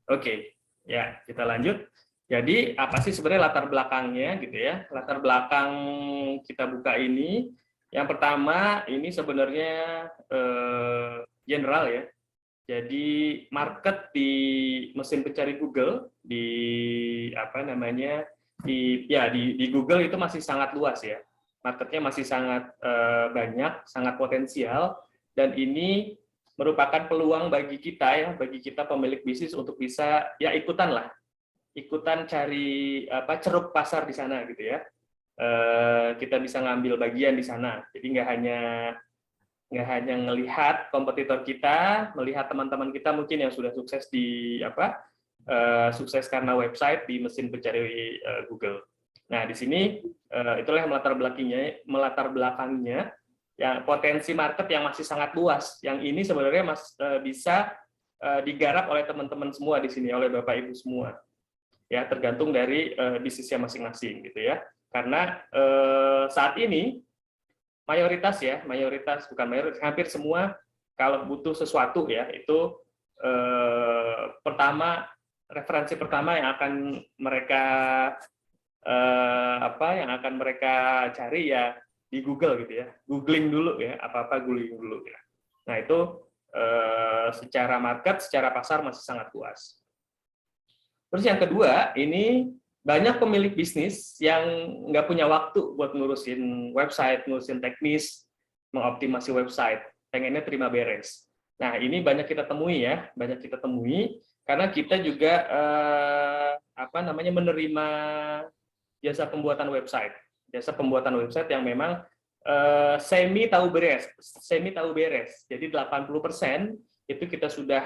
Oke, ya kita lanjut. Jadi apa sih sebenarnya latar belakangnya gitu ya? Latar belakang kita buka ini, yang pertama ini sebenarnya general ya. Jadi market di mesin pencari Google di apa namanya di Google itu masih sangat luas ya. Marketnya masih sangat banyak, sangat potensial, dan ini merupakan peluang bagi kita ya, bagi kita pemilik bisnis untuk bisa ya ikutan cari ceruk pasar di sana gitu ya. Kita bisa ngambil bagian di sana. Jadi nggak hanya melihat kompetitor kita, melihat teman-teman kita mungkin yang sudah sukses di sukses karena website di mesin pencari Google. Nah di sini itulah yang melatar belakangnya ya, potensi market yang masih sangat luas. Yang ini sebenarnya bisa digarap oleh teman-teman semua di sini, oleh Bapak Ibu semua. Ya tergantung dari bisnisnya masing-masing gitu ya. Karena saat ini hampir semua kalau butuh sesuatu ya itu referensi pertama yang akan mereka cari ya di Google gitu ya, googling dulu ya, googling dulu ya. Nah itu secara market, secara pasar masih sangat luas. Terus yang kedua, ini banyak pemilik bisnis yang nggak punya waktu buat ngurusin website, ngurusin teknis, mengoptimasi website, pengennya terima beres. Nah, ini banyak kita temui ya, karena kita juga menerima jasa pembuatan website yang memang semi tahu beres. Jadi 80% itu kita sudah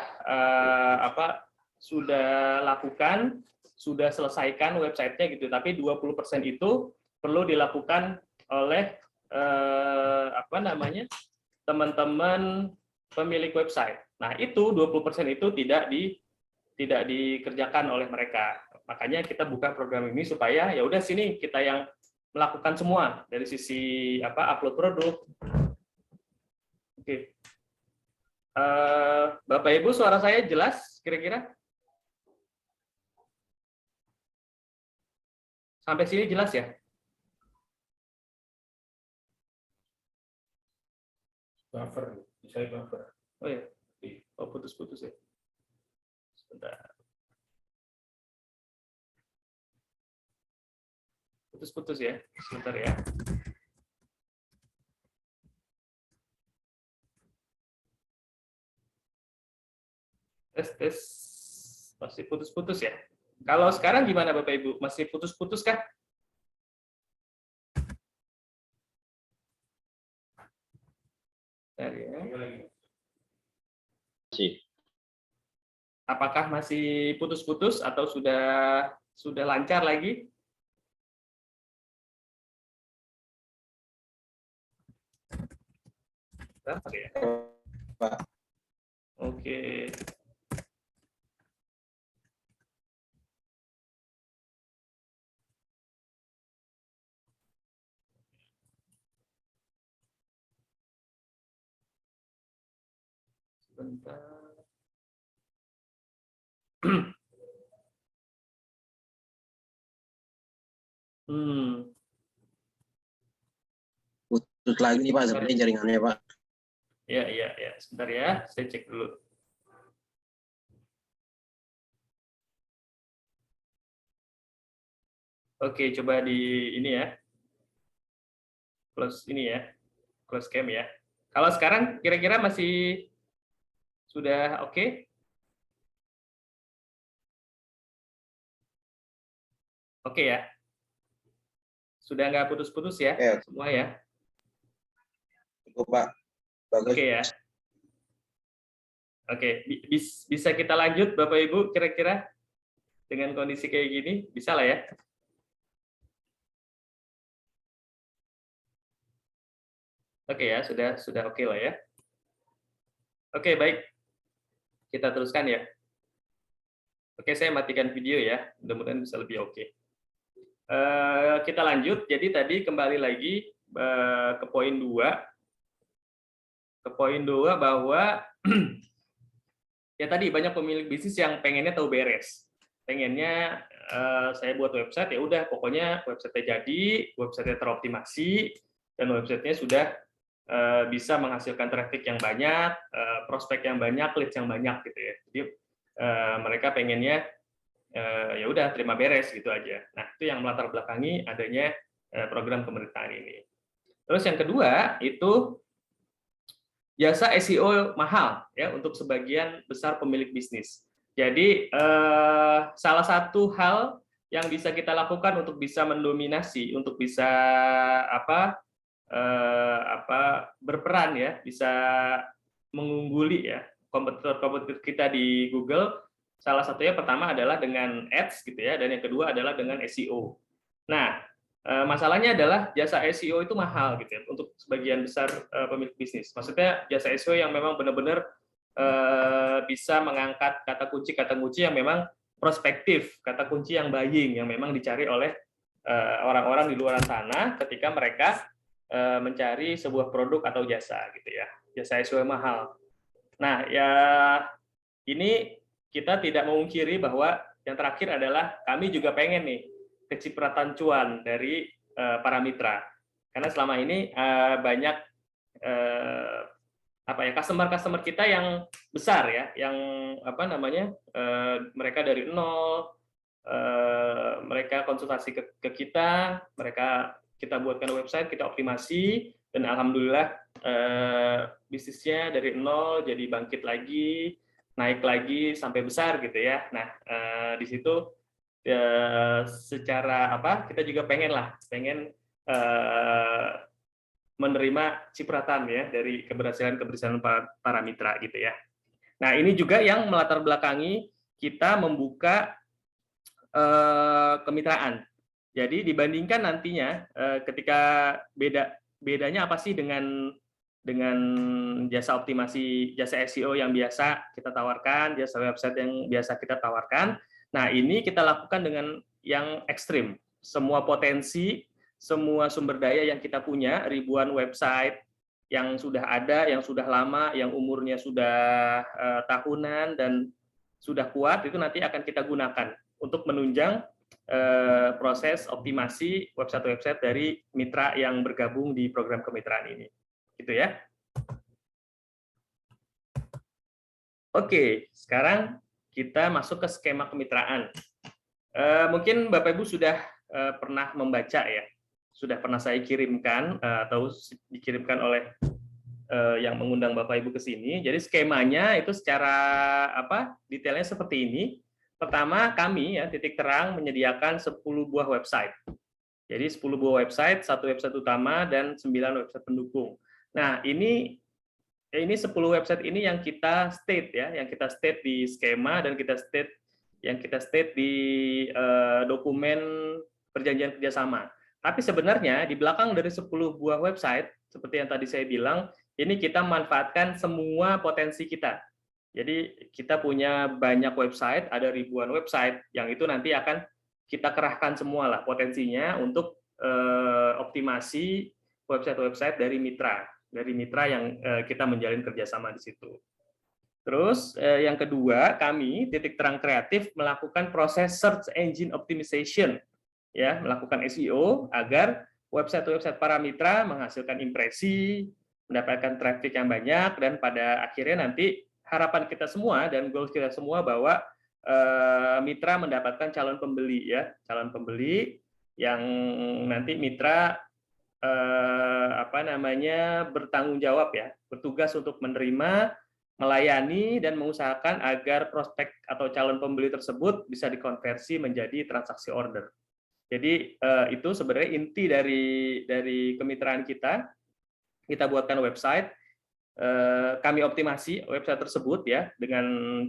lakukan, sudah selesaikan websitenya gitu, tapi 20% itu perlu dilakukan oleh teman-teman pemilik website. Nah, itu 20% itu tidak dikerjakan oleh mereka. Makanya kita buka program ini supaya ya udah sini kita yang melakukan semua dari sisi upload produk. Oke. Bapak Ibu, suara saya jelas kira-kira? Sampai sini jelas ya? Buffer, saya buffer. Oh ya, putus-putus ya. Sebentar. Putus-putus ya, sebentar ya. Tes, masih putus-putus ya. Kalau sekarang gimana Bapak Ibu? Masih putus-putus kah? Apakah masih putus-putus atau sudah lancar lagi? Pak. Oke. Sebentar. Putus lagi nih Pak, sebenarnya jaringannya Pak. Ya, sebentar ya, saya cek dulu. Oke, coba di ini ya, close cam ya. Kalau sekarang kira-kira masih sudah oke? Oke ya? Sudah nggak putus-putus ya, semua ya? Cukup Pak. Bagus. Oke ya. Oke, bisa kita lanjut Bapak Ibu kira-kira dengan kondisi kayak gini, bisa lah ya? Oke ya, sudah oke lah ya. Oke, baik. Kita teruskan ya. Oke, saya matikan video ya, mudah-mudahan bisa lebih oke. Kita lanjut, jadi tadi kembali lagi ke poin 2. Ke poin 2 bahwa ya tadi banyak pemilik bisnis yang pengennya tahu beres, pengennya saya buat website, ya udah pokoknya website-nya jadi, website-nya teroptimasi, dan website-nya sudah bisa menghasilkan traffic yang banyak, prospek yang banyak, leads yang banyak gitu ya. Jadi mereka pengennya ya udah terima beres gitu aja. Nah, itu yang melatar belakangi adanya program pemerintahan ini. Terus yang kedua itu jasa SEO mahal ya untuk sebagian besar pemilik bisnis. Jadi salah satu hal yang bisa kita lakukan untuk bisa mendominasi, untuk bisa berperan ya, bisa mengungguli ya kompetitor kita di Google. Salah satunya pertama adalah dengan ads gitu ya, dan yang kedua adalah dengan SEO. Nah, masalahnya adalah jasa SEO itu mahal gitu ya untuk sebagian besar pemilik bisnis. Maksudnya jasa SEO yang memang benar-benar bisa mengangkat kata kunci yang memang prospektif, kata kunci yang buying, yang memang dicari oleh orang-orang di luar sana ketika mereka mencari sebuah produk atau jasa gitu ya. Jasa SEO yang mahal. Nah, ya ini kita tidak memungkiri bahwa yang terakhir adalah kami juga pengen nih kecipratan cuan dari para mitra, karena selama ini banyak customer kita yang besar ya, yang mereka dari nol, mereka konsultasi ke kita, kita buatkan website, kita optimasi, dan alhamdulillah bisnisnya dari nol jadi bangkit lagi, naik lagi sampai besar gitu ya. Nah, di situ secara kita juga pengen menerima cipratan ya dari keberhasilan para mitra gitu ya. Nah, ini juga yang melatar belakangi kita membuka kemitraan. Jadi dibandingkan nantinya ketika bedanya apa sih dengan jasa optimasi, jasa SEO yang biasa kita tawarkan, jasa website yang biasa kita tawarkan. Nah, ini kita lakukan dengan yang ekstrim. Semua potensi, semua sumber daya yang kita punya, ribuan website yang sudah ada, yang sudah lama, yang umurnya sudah tahunan dan sudah kuat, itu nanti akan kita gunakan untuk menunjang proses optimasi website-website dari mitra yang bergabung di program kemitraan ini. Gitu ya. Oke, sekarang kita masuk ke skema kemitraan. Mungkin Bapak Ibu sudah pernah membaca ya, sudah pernah saya kirimkan atau dikirimkan oleh yang mengundang Bapak Ibu ke sini. Jadi skemanya itu secara detailnya seperti ini. Pertama, kami ya Titik Terang menyediakan 10 buah website. Jadi 10 buah website, 1 website utama dan 9 website pendukung. Nah, ini 10 website ini yang kita state ya, yang kita state di skema dan yang kita state di dokumen perjanjian kerjasama. Tapi sebenarnya di belakang dari 10 buah website, seperti yang tadi saya bilang, ini kita manfaatkan semua potensi kita. Jadi kita punya banyak website, ada ribuan website, yang itu nanti akan kita kerahkan semua lah potensinya untuk optimasi website-website dari mitra yang kita menjalin kerjasama di situ. Terus yang kedua, kami Titik Terang Kreatif melakukan proses search engine optimization, ya, melakukan SEO agar website-website para mitra menghasilkan impresi, mendapatkan traffic yang banyak, dan pada akhirnya nanti harapan kita semua dan goals kita semua bahwa mitra mendapatkan calon pembeli ya, calon pembeli yang nanti mitra bertanggung jawab ya, bertugas untuk menerima, melayani dan mengusahakan agar prospek atau calon pembeli tersebut bisa dikonversi menjadi transaksi order. Jadi itu sebenarnya inti dari kemitraan kita. Kita buatkan website, kami optimasi website tersebut ya dengan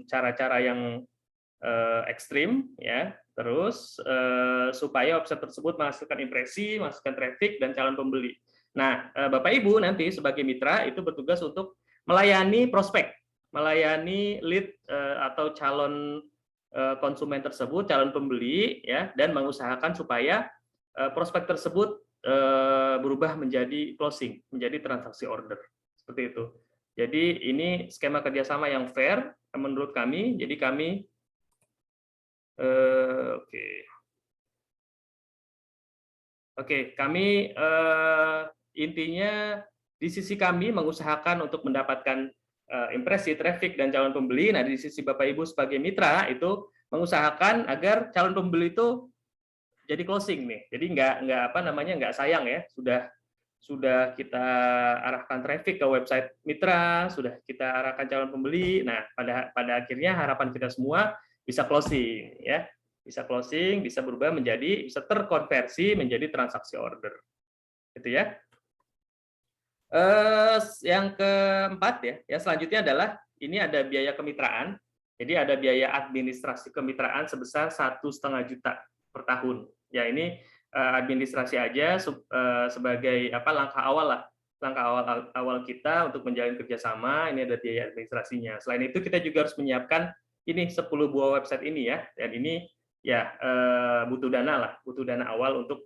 cara-cara yang ekstrim ya, terus supaya website tersebut menghasilkan impresi, menghasilkan traffic dan calon pembeli. Nah, Bapak Ibu nanti sebagai mitra itu bertugas untuk melayani prospek, melayani lead atau calon konsumen tersebut, calon pembeli ya, dan mengusahakan supaya prospek tersebut berubah menjadi closing, menjadi transaksi order. Seperti itu. Jadi ini skema kerjasama yang fair menurut kami. Jadi kami kami intinya di sisi kami mengusahakan untuk mendapatkan impresi, traffic, dan calon pembeli. Nah, di sisi Bapak Ibu sebagai mitra itu mengusahakan agar calon pembeli itu jadi closing nih. Jadi nggak sayang ya, sudah kita arahkan traffic ke website mitra, sudah kita arahkan calon pembeli. Nah, pada akhirnya harapan kita semua bisa closing ya. Bisa closing, bisa berubah bisa terkonversi menjadi transaksi order. Gitu ya. Yang keempat ya, yang selanjutnya adalah ini ada biaya kemitraan. Jadi ada biaya administrasi kemitraan sebesar 1,5 juta per tahun. Ya, ini administrasi aja sebagai langkah awal lah, langkah awal kita untuk menjalin kerjasama. Ini ada biaya administrasinya. Selain itu kita juga harus menyiapkan ini 10 buah website ini ya, dan ini ya butuh dana awal untuk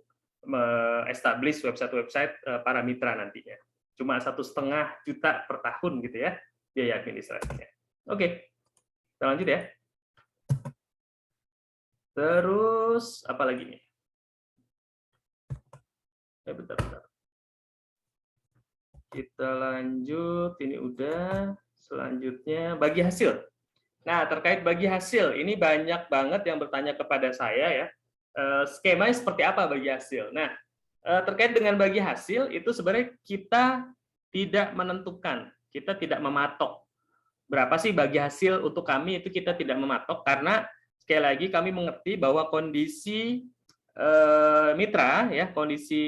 establish website para mitra nantinya. Cuma 1,5 juta per tahun gitu ya biaya administrasinya. Oke, kita lanjut ya. Terus apa lagi nih? Bentar. Kita lanjut, ini udah. Selanjutnya bagi hasil. Nah, terkait bagi hasil, ini banyak banget yang bertanya kepada saya ya. Skemanya seperti apa bagi hasil? Nah, terkait dengan bagi hasil itu sebenarnya kita tidak menentukan, kita tidak mematok berapa sih bagi hasil untuk kami, itu kita tidak mematok karena sekali lagi kami mengerti bahwa kondisi mitra ya, kondisi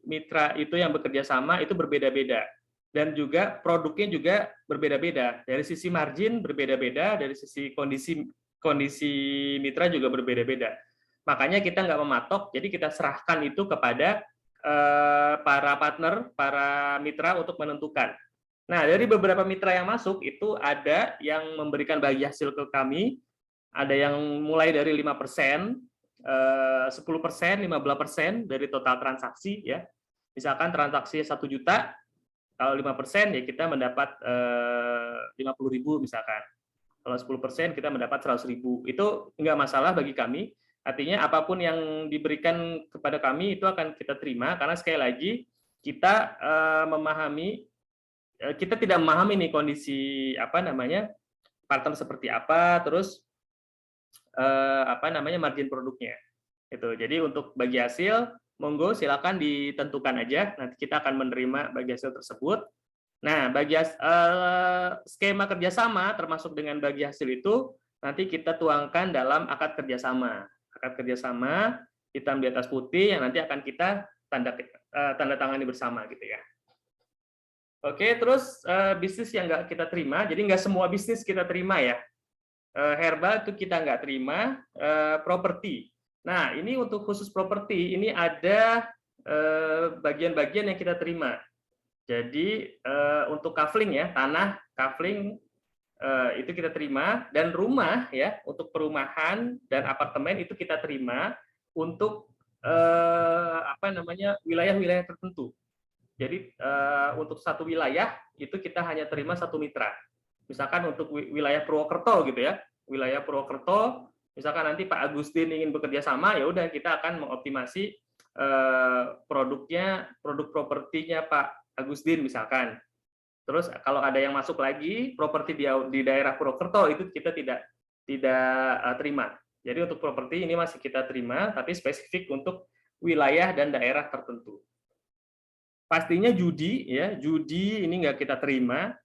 mitra itu yang bekerja sama itu berbeda-beda, dan juga produknya juga berbeda-beda, dari sisi margin berbeda-beda, dari sisi kondisi mitra juga berbeda-beda. Makanya kita nggak mematok, jadi kita serahkan itu kepada para partner, para mitra untuk menentukan. Nah, dari beberapa mitra yang masuk itu ada yang memberikan bagi hasil ke kami, ada yang mulai dari 5%, 10%, 15% dari total transaksi ya. Misalkan transaksi 1 juta, kalau 5% ya kita mendapat 50.000 misalkan. Kalau 10% kita mendapat 100.000. Itu nggak masalah bagi kami. Artinya apapun yang diberikan kepada kami itu akan kita terima, karena sekali lagi kita kita tidak memahami nih kondisi partner seperti apa, terus margin produknya. Itu. Jadi untuk bagi hasil monggo silakan ditentukan aja, nanti kita akan menerima bagi hasil tersebut. Nah, skema kerjasama termasuk dengan bagi hasil itu nanti kita tuangkan dalam akad kerjasama. Akad kerjasama hitam di atas putih yang nanti akan kita tanda tangani bersama gitu ya. Oke, terus bisnis yang nggak kita terima, jadi nggak semua bisnis kita terima ya. Herbal itu kita nggak terima, properti. Nah, ini untuk khusus properti, ini ada bagian-bagian yang kita terima. Jadi untuk kafling ya, tanah, kafling, itu kita terima, dan rumah ya, untuk perumahan dan apartemen itu kita terima untuk wilayah-wilayah tertentu. Jadi untuk satu wilayah itu kita hanya terima satu mitra. Misalkan untuk wilayah Purwokerto gitu ya, wilayah Purwokerto, misalkan nanti Pak Agustin ingin bekerja sama, ya udah kita akan mengoptimasi produk propertinya Pak Agustin misalkan. Terus kalau ada yang masuk lagi properti di daerah Purwokerto itu kita tidak terima. Jadi untuk properti ini masih kita terima, tapi spesifik untuk wilayah dan daerah tertentu. Pastinya judi ya, judi ini nggak kita terima.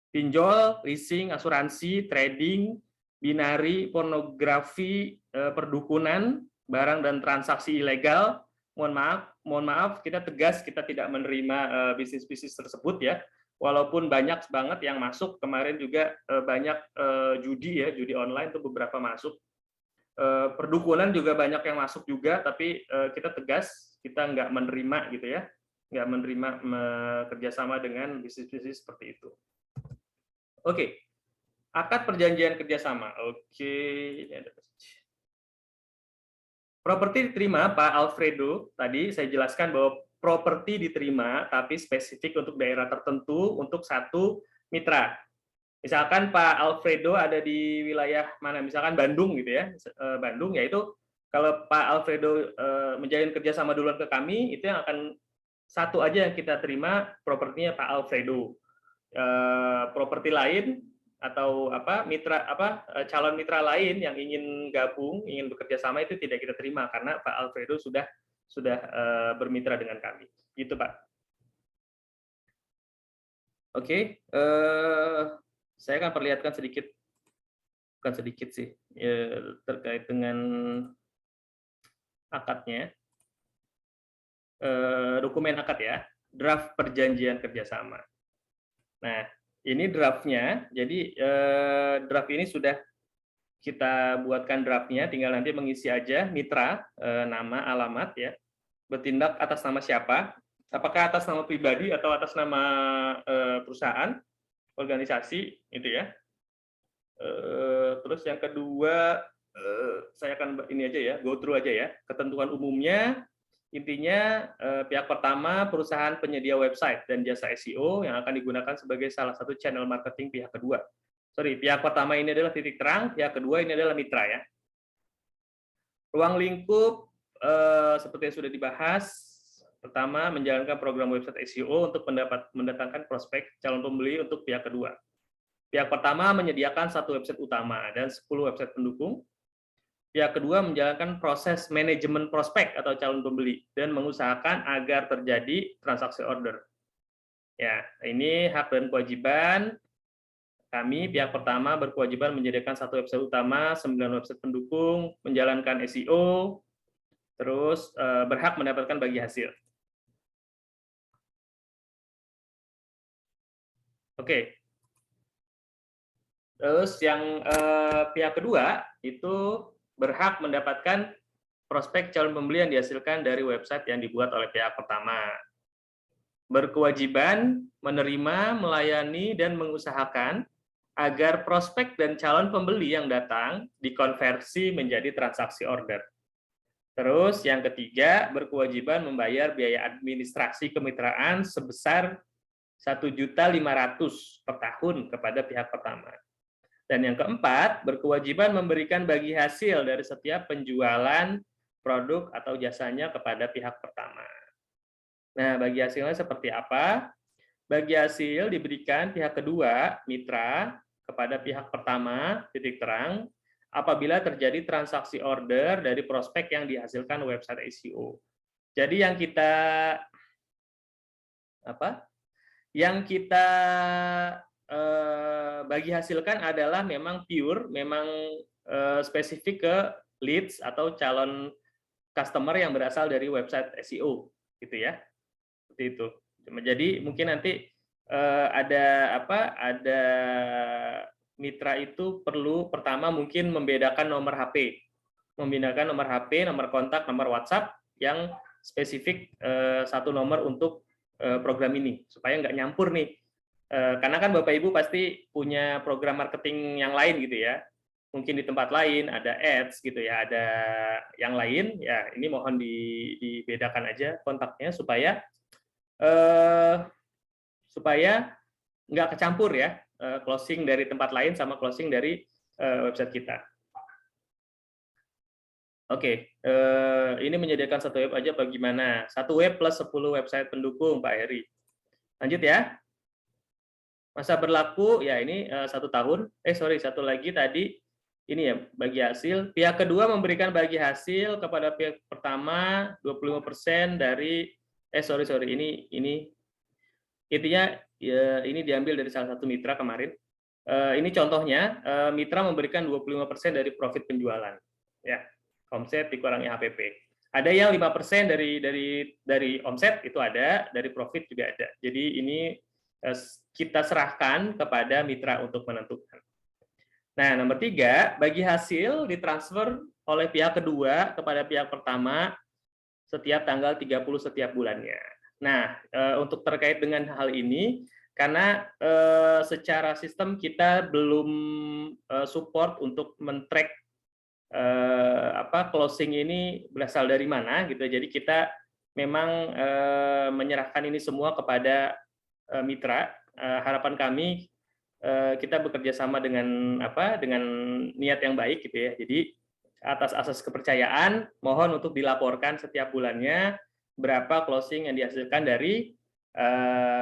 Pinjol, leasing, asuransi, trading, binari, pornografi, perdukunan, barang dan transaksi ilegal. Mohon maaf, kita tegas kita tidak menerima bisnis-bisnis tersebut ya. Walaupun banyak banget yang masuk, kemarin juga banyak judi ya, judi online itu beberapa masuk. Perdukunan juga banyak yang masuk juga, tapi kita tegas, kita nggak menerima gitu ya, nggak menerima kerjasama dengan bisnis-bisnis seperti itu. Oke, akad perjanjian kerjasama. Oke, ini ada properti diterima Pak Alfredo. Tadi saya jelaskan bahwa properti diterima, tapi spesifik untuk daerah tertentu, untuk satu mitra. Misalkan Pak Alfredo ada di wilayah mana, misalkan Bandung gitu ya, Bandung, yaitu kalau Pak Alfredo menjalin kerjasama duluan ke kami, itu yang akan satu aja yang kita terima propertinya Pak Alfredo. Properti lain atau calon mitra lain yang ingin gabung, ingin bekerja sama itu tidak kita terima karena Pak Alfredo sudah bermitra dengan kami. Gitu Pak. Oke. Saya akan perlihatkan sedikit, bukan sedikit sih, terkait dengan akadnya, dokumen akad ya, draft perjanjian kerjasama. Nah, ini draftnya, jadi draft ini sudah kita buatkan draftnya, tinggal nanti mengisi aja mitra, nama, alamat ya, bertindak atas nama siapa, apakah atas nama pribadi atau atas nama perusahaan, organisasi itu ya. Terus yang kedua saya akan ini aja ya, go through aja ya. Ketentuan umumnya intinya pihak pertama perusahaan penyedia website dan jasa SEO yang akan digunakan sebagai salah satu channel marketing pihak kedua. Pihak pertama ini adalah titik terang, pihak kedua ini adalah mitra ya. Ruang lingkup seperti yang sudah dibahas. Pertama, menjalankan program website SEO untuk mendatangkan prospek calon pembeli untuk pihak kedua. Pihak pertama menyediakan satu website utama dan 10 website pendukung. Pihak kedua menjalankan proses manajemen prospek atau calon pembeli dan mengusahakan agar terjadi transaksi order. Ya, ini hak dan kewajiban. Kami pihak pertama berkewajiban menyediakan satu website utama, 9 website pendukung, menjalankan SEO, terus berhak mendapatkan bagi hasil. Oke. Terus yang pihak kedua itu berhak mendapatkan prospek calon pembeli yang dihasilkan dari website yang dibuat oleh pihak pertama. Berkewajiban menerima, melayani, dan mengusahakan agar prospek dan calon pembeli yang datang dikonversi menjadi transaksi order. Terus yang ketiga, berkewajiban membayar biaya administrasi kemitraan sebesar 1.500.000 per tahun kepada pihak pertama. Dan yang keempat, berkewajiban memberikan bagi hasil dari setiap penjualan produk atau jasanya kepada pihak pertama. Nah, bagi hasilnya seperti apa? Bagi hasil diberikan pihak kedua, mitra, kepada pihak pertama, titik terang, apabila terjadi transaksi order dari prospek yang dihasilkan website SEO. Jadi yang kita bagi hasilkan adalah memang pure, memang spesifik ke leads atau calon customer yang berasal dari website SEO, gitu ya. Seperti itu. Jadi mungkin nanti ada mitra itu perlu pertama mungkin membedakan nomor HP, nomor kontak, nomor WhatsApp yang spesifik satu nomor untuk program ini supaya nggak nyampur nih. Karena kan Bapak Ibu pasti punya program marketing yang lain gitu ya. Mungkin di tempat lain ada ads gitu ya, ada yang lain ya. Ini mohon dibedakan aja kontaknya supaya nggak kecampur ya, closing dari tempat lain sama closing dari website kita. Oke, ini menyediakan satu web aja bagaimana? Satu web plus 10 website pendukung Pak Heri. Lanjut ya. Masa berlaku ya ini 1 tahun. Satu lagi tadi ini ya bagi hasil. Pihak kedua memberikan bagi hasil kepada pihak pertama 25% dari ini intinya ya, ini diambil dari salah satu mitra kemarin. Ini contohnya mitra memberikan 25% dari profit penjualan. Ya, omset dikurangi HPP. Ada yang 5% dari omset itu ada, dari profit juga ada. Jadi ini kita serahkan kepada mitra untuk menentukan. Nah, nomor 3, bagi hasil ditransfer oleh pihak kedua kepada pihak pertama setiap tanggal 30 setiap bulannya. Nah, untuk terkait dengan hal ini, karena secara sistem kita belum support untuk men-track closing ini berasal dari mana, gitu. Jadi kita memang menyerahkan ini semua kepada mitra. Harapan kami kita bekerja sama dengan dengan niat yang baik gitu ya. Jadi atas asas kepercayaan mohon untuk dilaporkan setiap bulannya berapa closing yang dihasilkan dari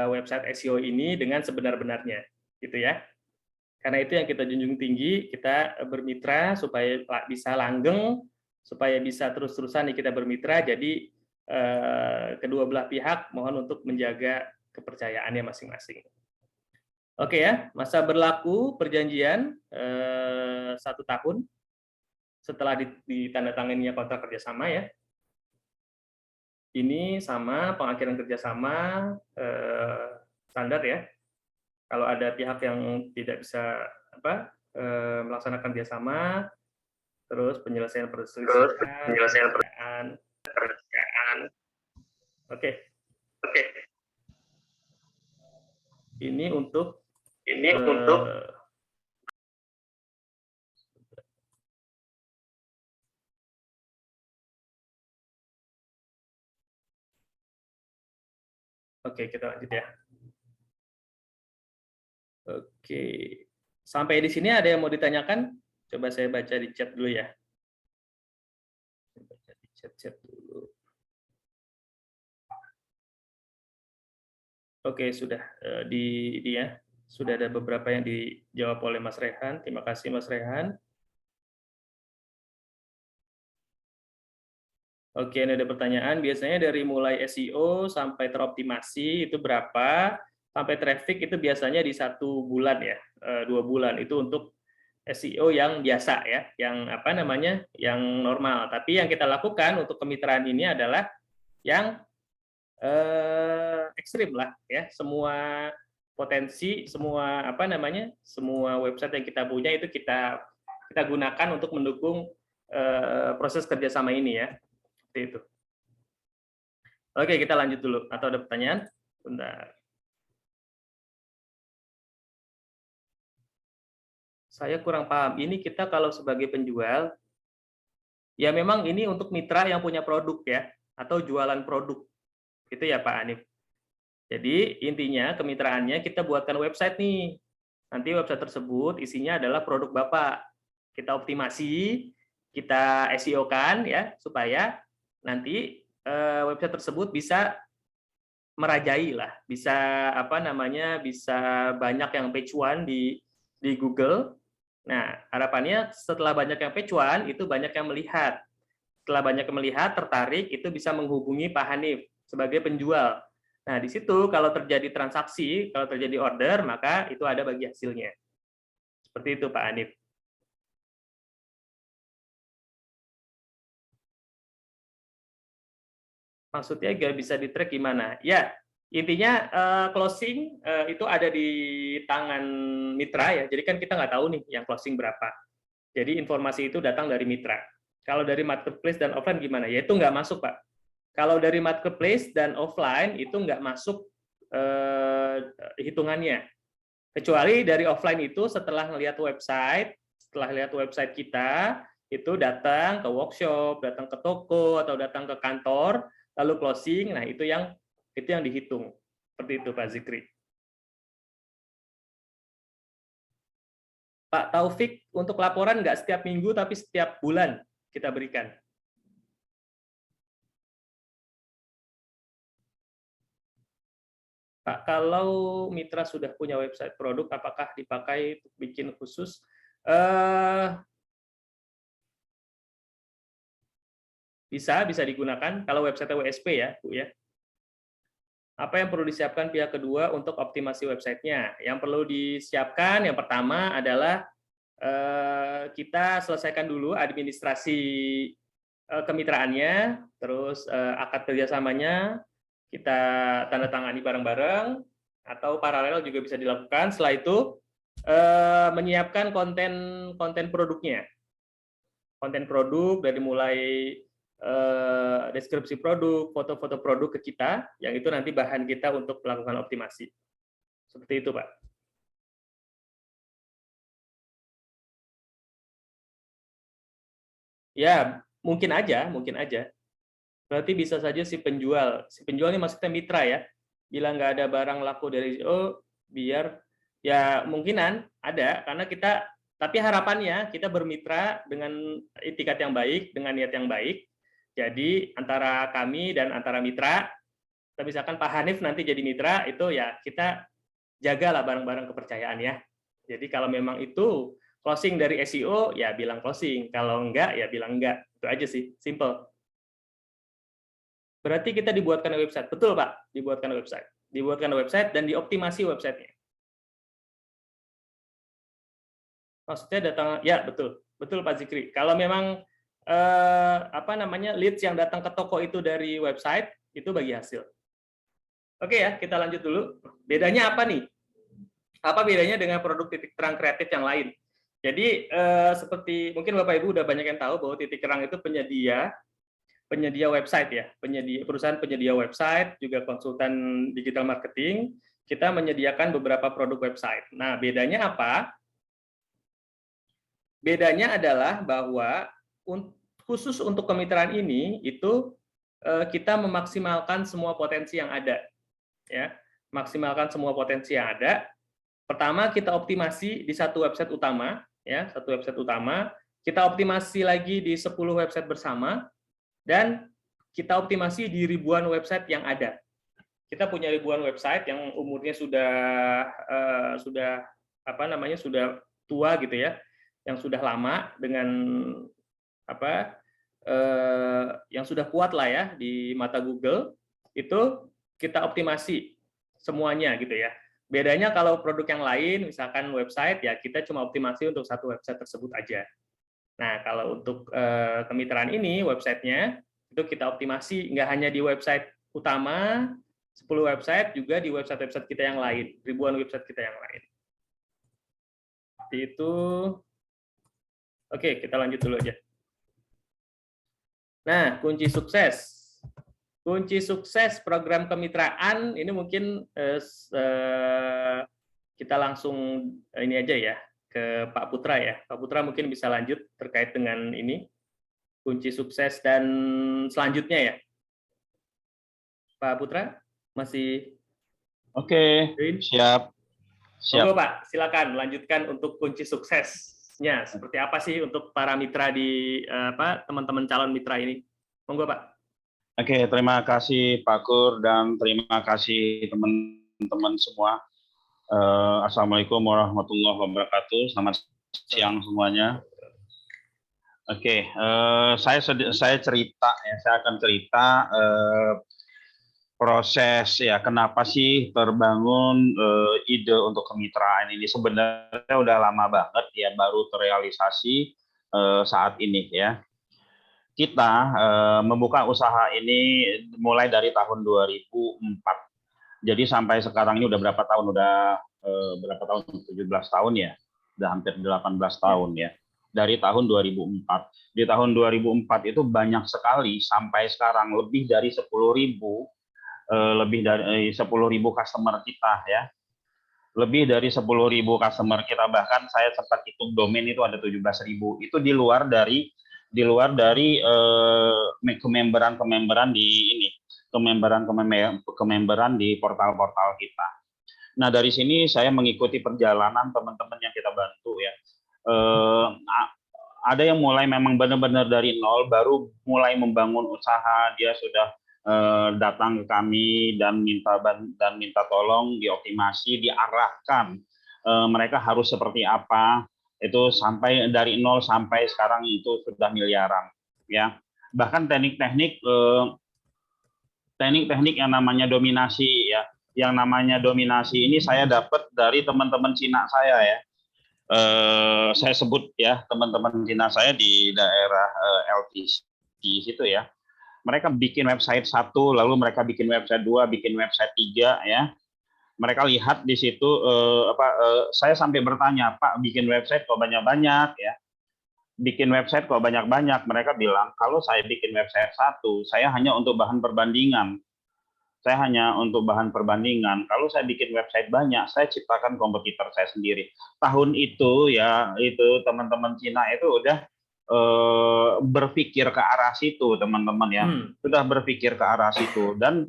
website SEO ini dengan sebenar-benarnya gitu ya. Karena itu yang kita junjung tinggi, kita bermitra supaya bisa langgeng, supaya bisa terus-terusan kita bermitra. Jadi kedua belah pihak mohon untuk menjaga kepercayaannya masing-masing. Oke ya, masa berlaku perjanjian 1 tahun setelah ditandatanganinya kontrak kerjasama ya. Ini sama pengakhiran kerjasama standar ya. Kalau ada pihak yang tidak bisa melaksanakan kerjasama, terus penyelesaian perselisihan, Oke. Ini untuk Oke, kita lanjut ya. Oke. Sampai di sini ada yang mau ditanyakan? Coba saya baca di chat dulu ya. Baca di chat dulu. Oke, sudah sudah ada beberapa yang dijawab oleh Mas Rehan. Terima kasih Mas Rehan. Oke, ini ada pertanyaan. Biasanya dari mulai SEO sampai teroptimasi itu berapa? Sampai traffic itu biasanya di 1 bulan ya, 2 bulan. Itu untuk SEO yang biasa ya, yang yang normal. Tapi yang kita lakukan untuk kemitraan ini adalah yang ekstrim lah ya. Semua potensi, semua semua website yang kita punya itu kita gunakan untuk mendukung proses kerjasama ini ya. Seperti itu. Oke, kita lanjut dulu. Atau ada pertanyaan? Bentar. Saya kurang paham. Ini kita kalau sebagai penjual, ya memang ini untuk mitra yang punya produk ya, atau jualan produk. Gitu ya Pak Anif. Jadi intinya kemitraannya kita buatkan website nih. Nanti website tersebut isinya adalah produk Bapak. Kita optimasi, kita SEO-kan ya, supaya nanti website tersebut bisa merajai lah, bisa bisa banyak yang page one di Google. Nah, harapannya setelah banyak yang page one itu banyak yang melihat. Setelah banyak yang melihat, tertarik, itu bisa menghubungi Pak Hanif sebagai penjual. Nah, di situ kalau terjadi transaksi, kalau terjadi order, maka itu ada bagi hasilnya. Seperti itu Pak Hanif. Maksudnya nggak bisa di-track gimana? Ya, intinya closing itu ada di tangan mitra ya. Jadi kan kita nggak tahu nih yang closing berapa. Jadi informasi itu datang dari mitra. Kalau dari marketplace dan offline gimana? Ya itu nggak masuk Pak. Kalau dari marketplace dan offline itu nggak masuk hitungannya. Kecuali dari offline itu setelah melihat website kita, itu datang ke workshop, datang ke toko, atau datang ke kantor, lalu closing, nah itu yang dihitung. Seperti itu Pak Zikri. Pak Taufik, untuk laporan nggak setiap minggu, tapi setiap bulan kita berikan. Pak, kalau mitra sudah punya website produk, apakah dipakai untuk bikin khusus? Bisa digunakan kalau website WSP ya, Bu ya. Apa yang perlu disiapkan pihak kedua untuk optimasi websitenya? Yang perlu disiapkan yang pertama adalah kita selesaikan dulu administrasi kemitraannya, terus akad kerjasamanya kita tanda tangani bareng-bareng, atau paralel juga bisa dilakukan. Setelah itu menyiapkan konten produknya, konten produk dari mulai deskripsi produk, foto-foto produk ke kita, yang itu nanti bahan kita untuk melakukan optimasi. Seperti itu, Pak. Ya, mungkin aja. berarti bisa saja si penjual ini maksudnya mitra ya, bila nggak ada barang laku dari SEO, biar ya kemungkinan ada, karena kita, tapi harapannya kita bermitra dengan itikat yang baik, dengan niat yang baik. Jadi antara kami dan antara mitra, kita misalkan Pak Hanif nanti jadi mitra, itu ya kita jagalah barang-barang kepercayaan ya. Jadi kalau memang itu closing dari SEO, ya bilang closing. Kalau enggak, ya bilang enggak. Itu aja sih, simple. Berarti kita dibuatkan website. Betul, Pak, dibuatkan website. Dibuatkan website dan dioptimasi websitenya. Maksudnya datang, ya betul. Betul, Pak Zikri. Kalau memang leads yang datang ke toko itu dari website, itu bagi hasil. Oke ya, kita lanjut dulu. Bedanya apa nih? Apa bedanya dengan produk titik terang kreatif yang lain? Jadi seperti mungkin Bapak Ibu udah banyak yang tahu bahwa titik terang itu penyedia website ya, perusahaan penyedia website, juga konsultan digital marketing. Kita menyediakan beberapa produk website. Nah, bedanya apa? Bedanya adalah bahwa khusus untuk kemitraan ini itu kita memaksimalkan semua potensi yang ada, ya, maksimalkan semua potensi yang ada. Pertama, kita optimasi di satu website utama, ya, satu website utama. Kita optimasi lagi di 10 website bersama. Dan kita optimasi di ribuan website yang ada. Kita punya ribuan website yang umurnya sudah tua gitu ya, yang sudah lama dengan yang sudah kuat lah ya di mata Google, itu kita optimasi semuanya gitu ya. Bedanya kalau produk yang lain, misalkan website, ya kita cuma optimasi untuk satu website tersebut aja. Nah, kalau untuk kemitraan ini, websitenya itu kita optimasi nggak hanya di website utama, 10 website, juga di website-website kita yang lain, ribuan website kita yang lain. Seperti itu. Oke, kita lanjut dulu aja. Nah, kunci sukses. Kunci sukses program kemitraan, ini mungkin kita langsung ini aja ya, ke Pak Putra ya. Pak Putra mungkin bisa lanjut terkait dengan ini, kunci sukses dan selanjutnya ya. Pak Putra, masih? Oke, siap. Monggo Pak, silakan lanjutkan untuk kunci suksesnya. Seperti apa sih untuk para mitra di teman-teman calon mitra ini? Monggo Pak. Oke, terima kasih Pak Kur dan terima kasih teman-teman semua. Assalamualaikum warahmatullahi wabarakatuh. Selamat siang semuanya. Oke, saya cerita ya. Saya akan cerita proses ya, kenapa sih terbangun ide untuk kemitraan ini. Sebenarnya udah lama banget ya, baru terrealisasi saat ini ya. Kita membuka usaha ini mulai dari tahun 2004. Jadi sampai sekarang ini udah berapa tahun? Udah berapa tahun? 17 tahun ya. Udah hampir 18 tahun ya. Dari tahun 2004. Di tahun 2004 itu banyak sekali sampai sekarang lebih dari 10.000 customer kita ya. Lebih dari 10.000 customer kita, bahkan saya sempat hitung domain itu ada 17.000. Itu di luar dari kememberan di ini. Kememberan di portal-portal kita. Nah, dari sini saya mengikuti perjalanan teman-teman yang kita bantu ya. Ada yang mulai memang benar-benar dari nol, baru mulai membangun usaha, dia sudah datang ke kami dan minta tolong dioptimasi, diarahkan mereka harus seperti apa. Itu sampai dari nol sampai sekarang itu sudah miliaran ya. Bahkan teknik-teknik yang namanya dominasi ya. Yang namanya dominasi ini saya dapat dari teman-teman Cina saya ya. Saya sebut ya, teman-teman Cina saya di daerah LTC di situ ya. Mereka bikin website 1, lalu mereka bikin website 2, bikin website 3 ya. Mereka lihat di situ saya sampai bertanya, Pak, bikin website kok banyak-banyak ya. Bikin website kok banyak-banyak. Mereka bilang, kalau saya bikin website 1, saya hanya untuk bahan perbandingan. Kalau saya bikin website banyak, saya ciptakan kompetitor saya sendiri. Tahun itu ya, itu teman-teman Cina itu udah berpikir ke arah situ, teman-teman ya. Sudah berpikir ke arah situ. Dan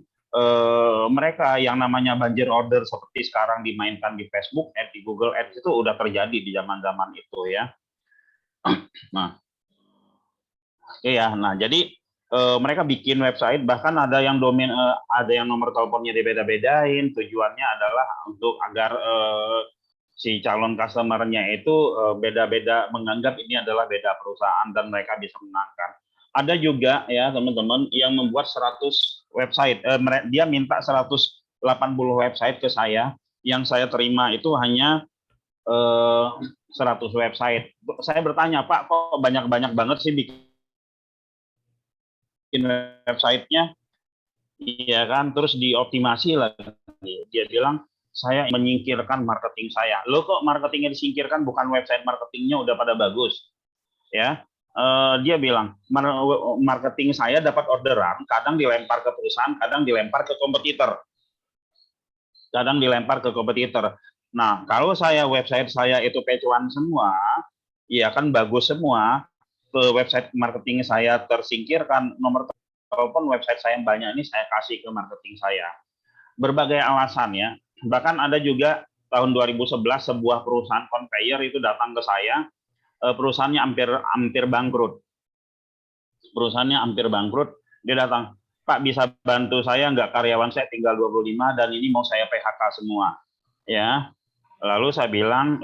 mereka yang namanya banjir order seperti sekarang dimainkan di Facebook Ads, di Google Ads itu udah terjadi di zaman-zaman itu ya. Nah, iya, nah jadi mereka bikin website, bahkan ada yang ada yang nomor teleponnya dibeda-bedain. Tujuannya adalah untuk agar si calon customer-nya itu beda-beda, menganggap ini adalah beda perusahaan dan mereka bisa menangkan. Ada juga ya teman-teman yang membuat 100 website, dia minta 180 website ke saya, yang saya terima itu hanya 100 website. Saya bertanya, Pak, kok banyak-banyak banget sih bikin websitenya? Iya kan, terus dioptimasi lagi. Dia bilang, saya menyingkirkan marketing saya. Loh, kok marketingnya disingkirkan, bukan website marketingnya udah pada bagus? Ya, dia bilang, marketing saya dapat orderan, kadang dilempar ke perusahaan, kadang dilempar ke kompetitor. Nah, kalau website saya itu pecuan semua, ya kan bagus semua, ke website marketing saya tersingkirkan, nomor telepon website saya yang banyak ini saya kasih ke marketing saya. Berbagai alasan ya. Bahkan ada juga tahun 2011 sebuah perusahaan conveyor itu datang ke saya, perusahaannya hampir bangkrut. Dia datang, Pak, bisa bantu saya nggak, karyawan saya tinggal 25 dan ini mau saya PHK semua. Ya. Lalu saya bilang,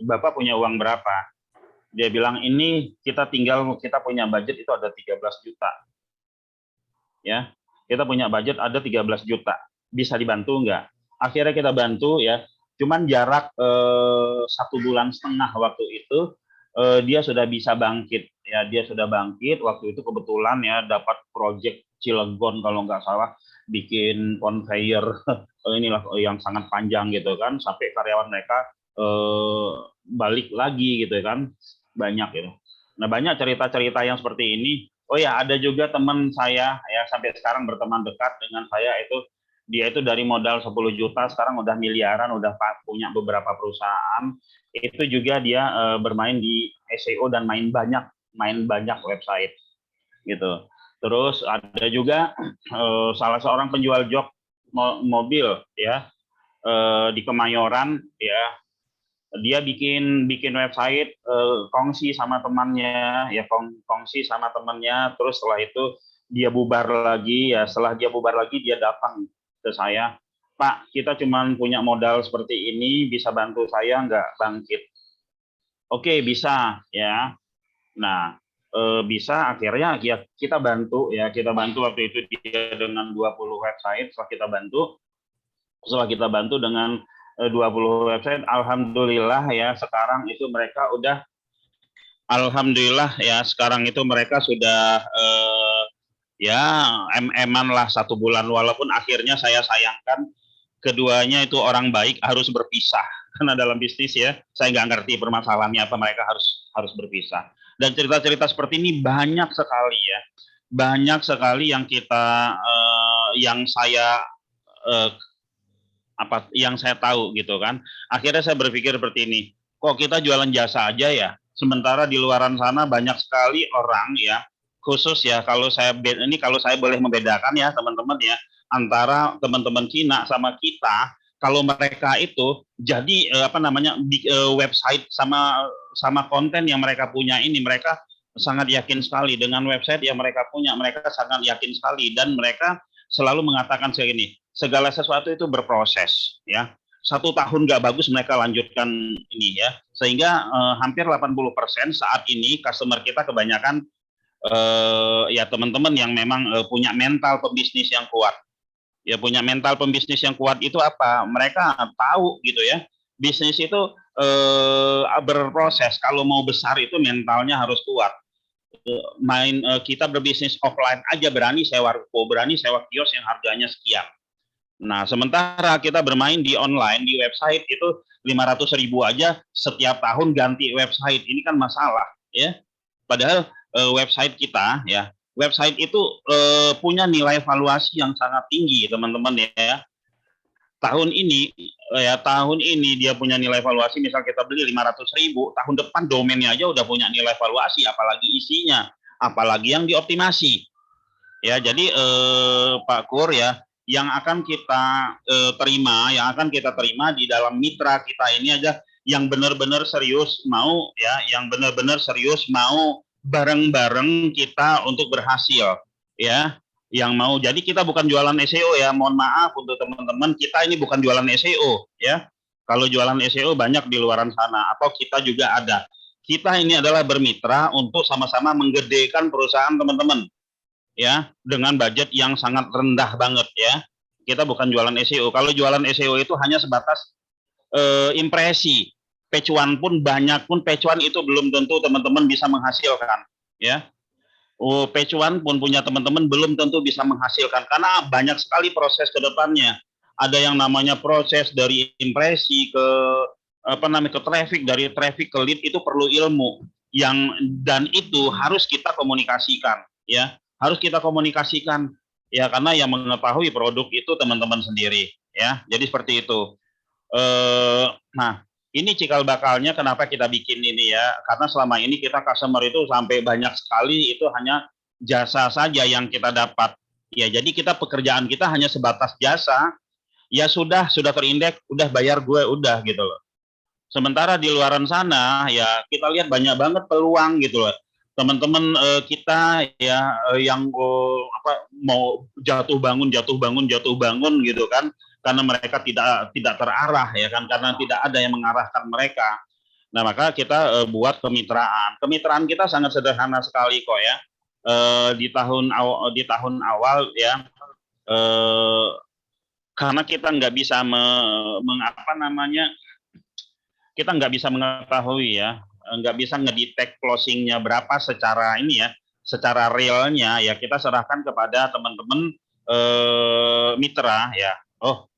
Bapak punya uang berapa? Dia bilang, ini kita punya budget itu ada 13 juta. Ya, kita punya budget ada 13 juta. Bisa dibantu nggak? Akhirnya kita bantu ya. Cuman jarak 1,5 bulan waktu itu dia sudah bisa bangkit. Ya, dia sudah bangkit. Waktu itu kebetulan ya dapat proyek Cilegon kalau nggak salah, bikin conveyor inilah yang sangat panjang gitu kan, sampai karyawan mereka balik lagi gitu kan, banyak gitu. Nah, banyak cerita-cerita yang seperti ini. Oh ya, ada juga teman saya ya sampai sekarang berteman dekat dengan saya, itu dia itu dari modal 10 juta sekarang udah miliaran, udah punya beberapa perusahaan. Itu juga dia bermain di SEO dan main banyak website gitu. Terus ada juga salah seorang penjual jok mobil ya di Kemayoran ya. Dia bikin website, kongsi sama temannya ya, terus setelah itu dia bubar lagi ya. Setelah dia bubar lagi dia datang ke saya, Pak, kita cuma punya modal seperti ini, bisa bantu saya nggak bangkit? Oke, bisa ya. Nah, bisa, akhirnya ya kita bantu waktu itu dia dengan 20 website. Setelah kita bantu dengan 20 website, alhamdulillah ya sekarang itu mereka udah, alhamdulillah ya sekarang itu mereka sudah ya MM-an lah 1 bulan, walaupun akhirnya saya sayangkan keduanya itu orang baik harus berpisah karena dalam bisnis ya saya nggak ngerti permasalahannya apa mereka harus berpisah. Dan cerita-cerita seperti ini banyak sekali yang kita yang saya tahu gitu kan. Akhirnya saya berpikir seperti ini, kok kita jualan jasa aja ya, sementara di luaran sana banyak sekali orang ya, khusus ya kalau saya boleh membedakan ya teman-teman ya, antara teman-teman Cina sama kita, kalau mereka itu jadi website sama konten yang mereka punya ini, mereka sangat yakin sekali dengan website yang mereka punya, mereka sangat yakin sekali, dan mereka selalu mengatakan segini, segala sesuatu itu berproses ya. 1 tahun nggak bagus mereka lanjutkan ini ya, sehingga hampir 80% saat ini customer kita kebanyakan ya teman-teman yang memang punya mental pembisnis yang kuat. Ya, punya mental pembisnis yang kuat itu apa? Mereka tahu gitu ya, bisnis itu berproses. Kalau mau besar itu mentalnya harus kuat. Kita berbisnis offline aja berani sewa ruko, berani sewa kios yang harganya sekian. Nah, sementara kita bermain di online, di website itu 500.000 aja setiap tahun ganti website. Ini kan masalah ya. Padahal website kita ya, website itu punya nilai valuasi yang sangat tinggi teman-teman ya. tahun ini dia punya nilai valuasi, misal kita beli 500.000, tahun depan domainnya aja udah punya nilai valuasi, apalagi isinya, apalagi yang dioptimasi. Ya, jadi Pak Kur ya, yang akan kita terima di dalam mitra kita ini aja yang benar-benar serius mau bareng-bareng kita untuk berhasil ya, yang mau. Jadi kita bukan jualan SEO ya, mohon maaf untuk teman-teman, kita ini bukan jualan SEO ya. Kalau jualan SEO banyak di luaran sana, atau kita juga ada. Kita ini adalah bermitra untuk sama-sama menggedekan perusahaan teman-teman ya, dengan budget yang sangat rendah banget ya. Kita bukan jualan SEO. Kalau jualan SEO itu hanya sebatas impresi. Page one pun banyak pun page one itu belum tentu teman-teman bisa menghasilkan ya. Page one pun punya teman-teman belum tentu bisa menghasilkan, karena banyak sekali proses ke depannya. Ada yang namanya proses dari impresi ke ke traffic, dari traffic ke lead, itu perlu ilmu dan itu harus kita komunikasikan ya. Harus kita komunikasikan ya, karena yang mengetahui produk itu teman-teman sendiri ya. Jadi seperti itu. Nah, ini cikal bakalnya kenapa kita bikin ini ya, karena selama ini kita customer itu sampai banyak sekali itu hanya jasa saja yang kita dapat ya. Jadi kita pekerjaan kita hanya sebatas jasa ya, sudah terindeks, udah bayar gue, udah gitu loh. Sementara di luaran sana ya kita lihat banyak banget peluang gitu loh. Teman-teman kita ya yang mau jatuh bangun gitu kan, karena mereka tidak terarah ya kan, karena tidak ada yang mengarahkan mereka. Nah, maka kita buat kemitraan. Kemitraan kita sangat sederhana sekali kok ya. Di tahun awal ya, karena kita nggak bisa kita nggak bisa mengetahui ya, nggak bisa ngedetect closingnya berapa secara ini ya, secara realnya ya, kita serahkan kepada teman-teman mitra ya. Oh,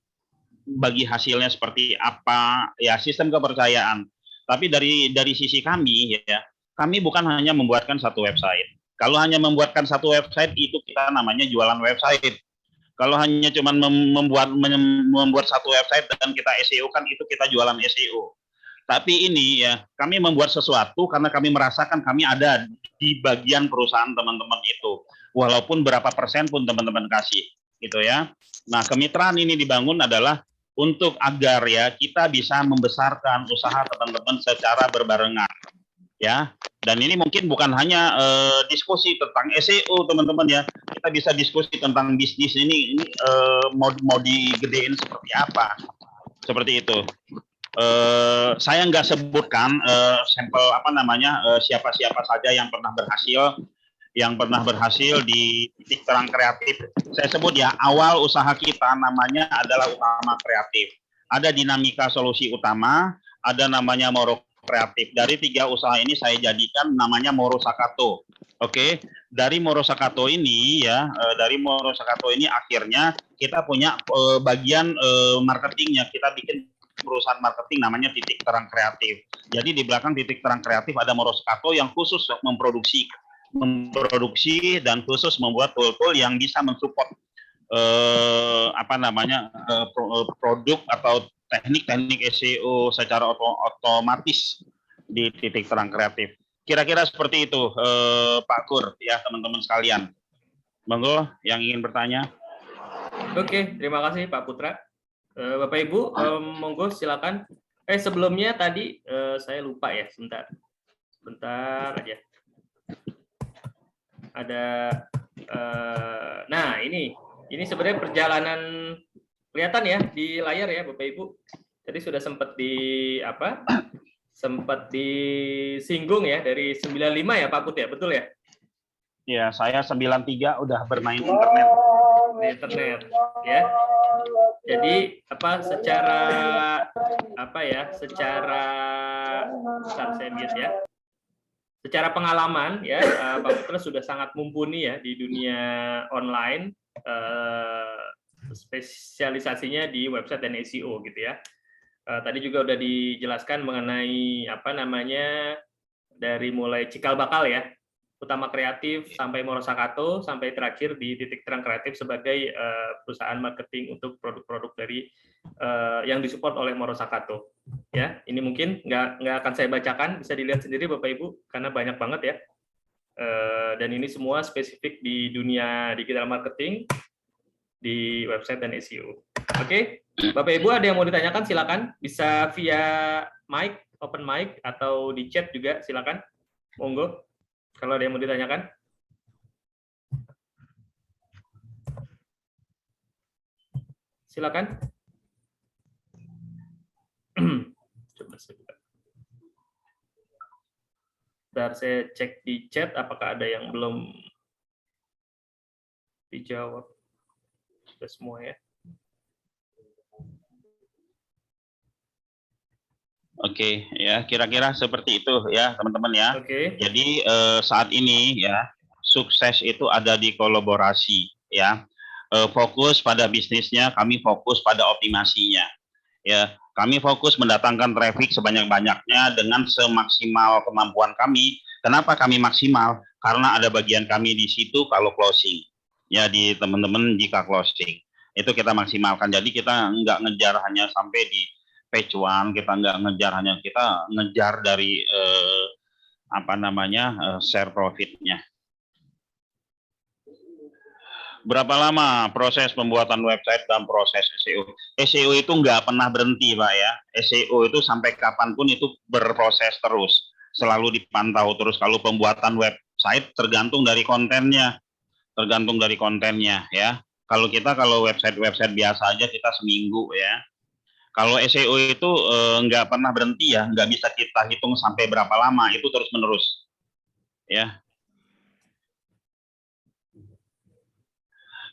bagi hasilnya seperti apa ya, sistem kepercayaan. Tapi dari sisi kami ya, kami bukan hanya membuatkan satu website. Kalau hanya membuatkan satu website itu kita namanya jualan website. Kalau hanya cuma membuat satu website dan kita SEO kan itu kita jualan SEO. Tapi ini ya, kami membuat sesuatu karena kami merasakan kami ada di bagian perusahaan teman-teman itu. Walaupun berapa persen pun teman-teman kasih, gitu ya. Nah, kemitraan ini dibangun adalah untuk agar ya kita bisa membesarkan usaha teman-teman secara berbarengan. Ya, dan ini mungkin bukan hanya diskusi tentang SEO teman-teman ya. Kita bisa diskusi tentang bisnis ini mau digedein seperti apa. Seperti itu. Saya nggak sebutkan sampel siapa-siapa saja yang pernah berhasil di titik terang kreatif. Saya sebut ya, awal usaha kita namanya adalah Utama Kreatif. Ada Dinamika Solusi Utama, ada namanya Moro Kreatif. Dari 3 usaha ini saya jadikan namanya Moro Sakato. Oke, dari Moro Sakato ini ya, akhirnya kita punya bagian marketingnya. Kita bikin perusahaan marketing namanya Titik Terang Kreatif. Jadi di belakang Titik Terang Kreatif ada Moro Sakato yang khusus memproduksi dan khusus membuat tool-tool yang bisa mensupport produk atau teknik-teknik SEO secara otomatis di Titik Terang Kreatif. Kira-kira seperti itu, Pak Kur ya, teman-teman sekalian. Monggo yang ingin bertanya. Oke, terima kasih Pak Putra. Bapak Ibu, monggo silakan. Sebelumnya tadi saya lupa ya, sebentar aja. Ada, nah ini sebenarnya perjalanan kelihatan ya di layar ya Bapak Ibu. Jadi sudah sempat disinggung ya dari 95 ya Pak Put ya, betul ya? Ya, saya 93 udah bermain internet. Di internet ya. Jadi secara pengalaman ya, Pak Putra sudah sangat mumpuni ya di dunia online, spesialisasinya di website dan SEO gitu ya. Tadi juga udah dijelaskan mengenai dari mulai cikal bakal ya, Utama Kreatif, sampai Morosakato, sampai terakhir di Titik Terang Kreatif sebagai perusahaan marketing untuk produk-produk dari yang disupport oleh Morosakato. Ya, ini mungkin nggak akan saya bacakan, bisa dilihat sendiri Bapak Ibu karena banyak banget ya. Dan ini semua spesifik di dunia digital marketing, di website dan SEO. Oke, Bapak Ibu ada yang mau ditanyakan silakan, bisa via mic, open mic atau di chat juga silakan. Monggo. Kalau ada yang mau ditanyakan. Silakan. Coba saya buka. Bentar, saya cek di chat apakah ada yang belum dijawab. Sudah semua ya. Oke, ya kira-kira seperti itu ya teman-teman ya. Oke. Jadi saat ini ya sukses itu ada di kolaborasi ya. Fokus pada bisnisnya, kami fokus pada optimasinya. Ya, kami fokus mendatangkan traffic sebanyak-banyaknya dengan semaksimal kemampuan kami. Kenapa kami maksimal? Karena ada bagian kami di situ kalau closing. Ya di teman-teman jika closing itu kita maksimalkan. Jadi kita nggak ngejar hanya sampai di page one, kita nggak ngejar hanya, kita ngejar dari share profitnya. Berapa lama proses pembuatan website dan proses SEO? SEO itu nggak pernah berhenti, Pak ya. SEO itu sampai kapanpun itu berproses terus, selalu dipantau terus. Kalau pembuatan website tergantung dari kontennya, ya. Kalau website biasa aja kita seminggu ya. Kalau SEO itu nggak pernah berhenti ya, nggak bisa kita hitung sampai berapa lama, itu terus menerus, ya.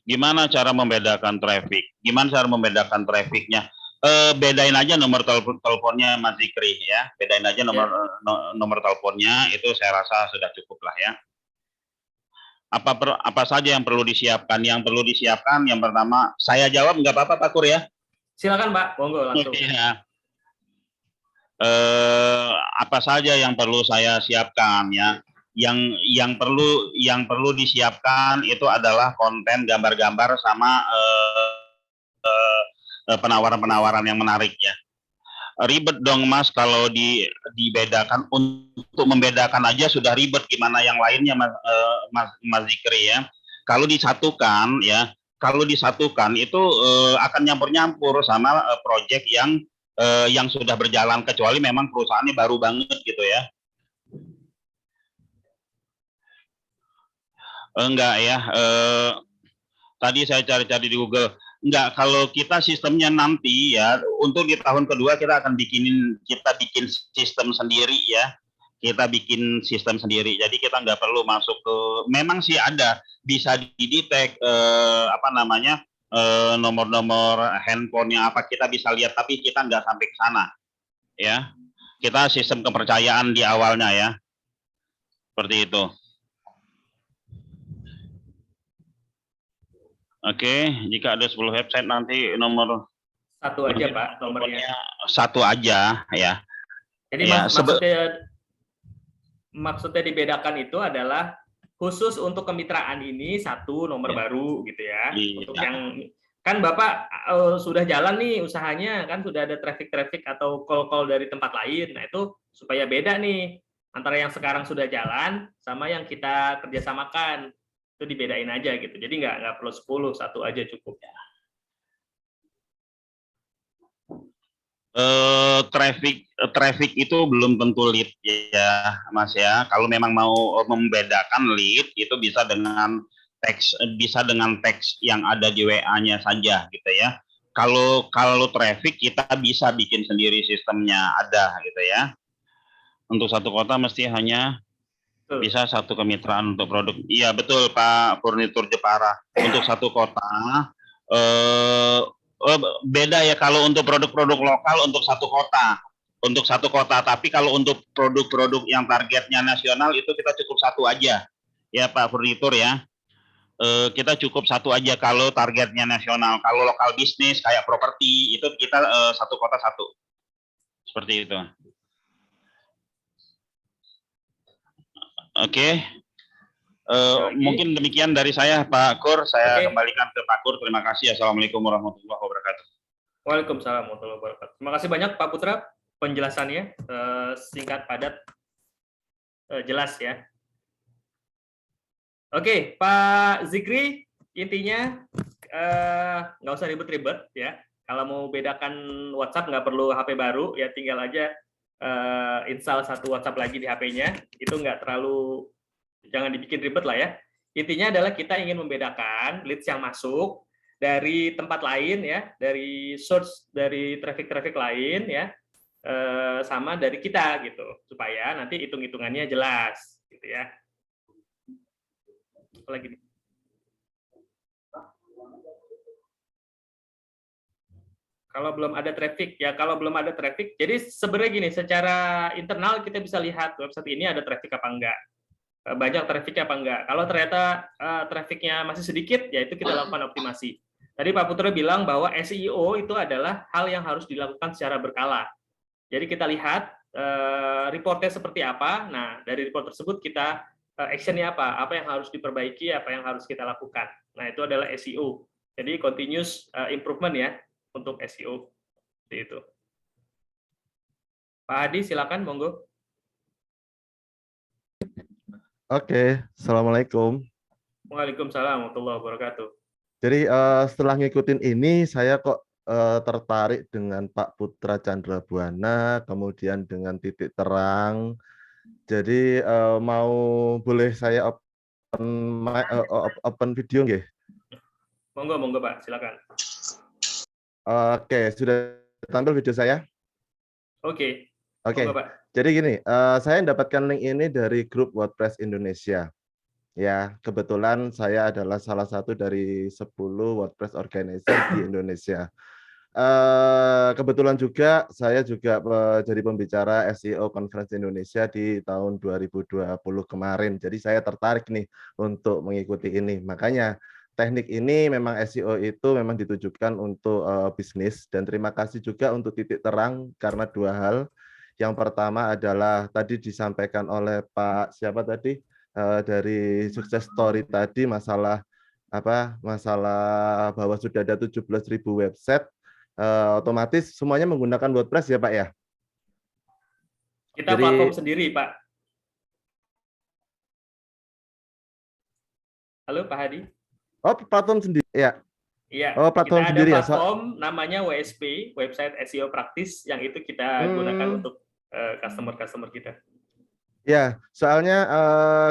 Gimana cara membedakan traffic? Gimana cara membedakan trafficnya? Bedain aja nomor teleponnya Mas Zikri ya. Bedain aja nomor teleponnya, itu saya rasa sudah cukup lah ya. Apa saja yang perlu disiapkan? Yang perlu disiapkan yang pertama, saya jawab nggak apa-apa Pak Kur ya? Silakan Pak, monggo langsung. Ya. Apa saja yang perlu saya siapkan ya? Yang perlu disiapkan itu adalah konten, gambar-gambar, sama penawaran-penawaran yang menarik ya. Ribet dong Mas kalau dibedakan. Untuk membedakan aja sudah ribet, gimana yang lainnya Mas Zikri ya. Kalau disatukan itu akan nyampur-nyampur sama proyek yang sudah berjalan, kecuali memang perusahaannya baru banget gitu ya. Enggak ya, tadi saya cari-cari di Google. Enggak, kalau kita sistemnya nanti ya, untuk di tahun kedua kita bikin sistem sendiri ya. Kita bikin sistem sendiri, jadi kita nggak perlu masuk ke, memang sih ada, bisa didetek nomor-nomor handphonenya apa, kita bisa lihat, tapi kita nggak sampai ke sana ya. Kita sistem kepercayaan di awalnya ya, seperti itu. Oke, jika ada 10 website nanti nomor satu aja Pak, nomornya satu aja ya. Jadi ya, maksudnya dibedakan itu adalah khusus untuk kemitraan ini satu nomor baru gitu ya. Untuk yang kan Bapak sudah jalan nih usahanya, kan sudah ada traffic atau call dari tempat lain. Nah itu supaya beda nih antara yang sekarang sudah jalan sama yang kita kerjasamakan. Itu dibedain aja gitu. Jadi nggak perlu 10, satu aja cukup. Traffic itu belum tentu lead ya Mas ya. Kalau memang mau membedakan lead itu bisa dengan teks yang ada di WA-nya saja gitu ya. Kalau traffic kita bisa bikin sendiri sistemnya, ada gitu ya. Untuk satu kota mesti hanya bisa satu kemitraan untuk produk. Iya betul Pak Furnitur Jepara. Untuk satu kota beda ya, kalau untuk produk-produk lokal untuk satu kota. Tapi kalau untuk produk-produk yang targetnya nasional itu kita cukup satu aja ya Pak Furnitur ya. Kita cukup satu aja kalau targetnya nasional. Kalau lokal bisnis kayak properti itu kita satu kota satu, seperti itu. Oke. lagi? Mungkin demikian dari saya, Pak Kur. Saya Oke. kembalikan ke Pak Kur. Terima kasih. Assalamualaikum warahmatullahi wabarakatuh. Waalaikumsalam warahmatullahi wabarakatuh. Terima kasih banyak Pak Putra penjelasannya, singkat, padat, jelas ya. Oke, Pak Zikri, intinya nggak usah ribet-ribet ya. Kalau mau bedakan WhatsApp nggak perlu HP baru, ya tinggal aja install satu WhatsApp lagi di HP-nya. Itu nggak terlalu, jangan dibikin ribet lah ya. Intinya adalah kita ingin membedakan leads yang masuk dari tempat lain ya, dari source, dari traffic lain ya, sama dari kita gitu, supaya nanti hitung-hitungannya jelas gitu ya. Lagi nih. Kalau belum ada traffic ya, kalau belum ada traffic, jadi sebenarnya gini, secara internal kita bisa lihat website ini ada traffic apa enggak, banyak trafficnya apa enggak. Kalau ternyata trafficnya masih sedikit, ya itu kita lakukan optimasi. Tadi Pak Putra bilang bahwa SEO itu adalah hal yang harus dilakukan secara berkala. Jadi kita lihat reportnya seperti apa. Nah, dari report tersebut kita actionnya apa yang harus diperbaiki, apa yang harus kita lakukan. Nah, itu adalah SEO. Jadi continuous improvement ya untuk SEO. Seperti itu. Pak Hadi, silakan, monggo. Oke, Assalamualaikum. Waalaikumsalam warahmatullahi wabarakatuh. Jadi setelah ngikutin ini, saya kok tertarik dengan Pak Putra Candrabuana, kemudian dengan Titik Terang. Jadi mau boleh saya open video nggih? Monggo Pak, silakan. Oke, sudah tampil video saya? Oke. Oke. Monggo, Pak. Jadi gini, saya mendapatkan link ini dari grup WordPress Indonesia. Ya, kebetulan saya adalah salah satu dari 10 WordPress organizer di Indonesia. Kebetulan juga saya juga jadi pembicara SEO Conference Indonesia di tahun 2020 kemarin. Jadi saya tertarik nih untuk mengikuti ini. Makanya teknik ini memang SEO itu memang ditujukan untuk bisnis, dan terima kasih juga untuk Titik Terang karena dua hal. Yang pertama adalah tadi disampaikan oleh Pak siapa tadi? Dari sukses story tadi masalah bahwa sudah ada 17.000 website, otomatis semuanya menggunakan WordPress ya Pak ya? Kita Jadi, platform sendiri Pak. Halo Pak Hadi. Oh, platform sendiri ya? Iya, Oh, platform kita ada sendiri ya? platform namanya WSP, Website SEO Practice, yang itu kita gunakan untuk customer-customer kita. Ya, soalnya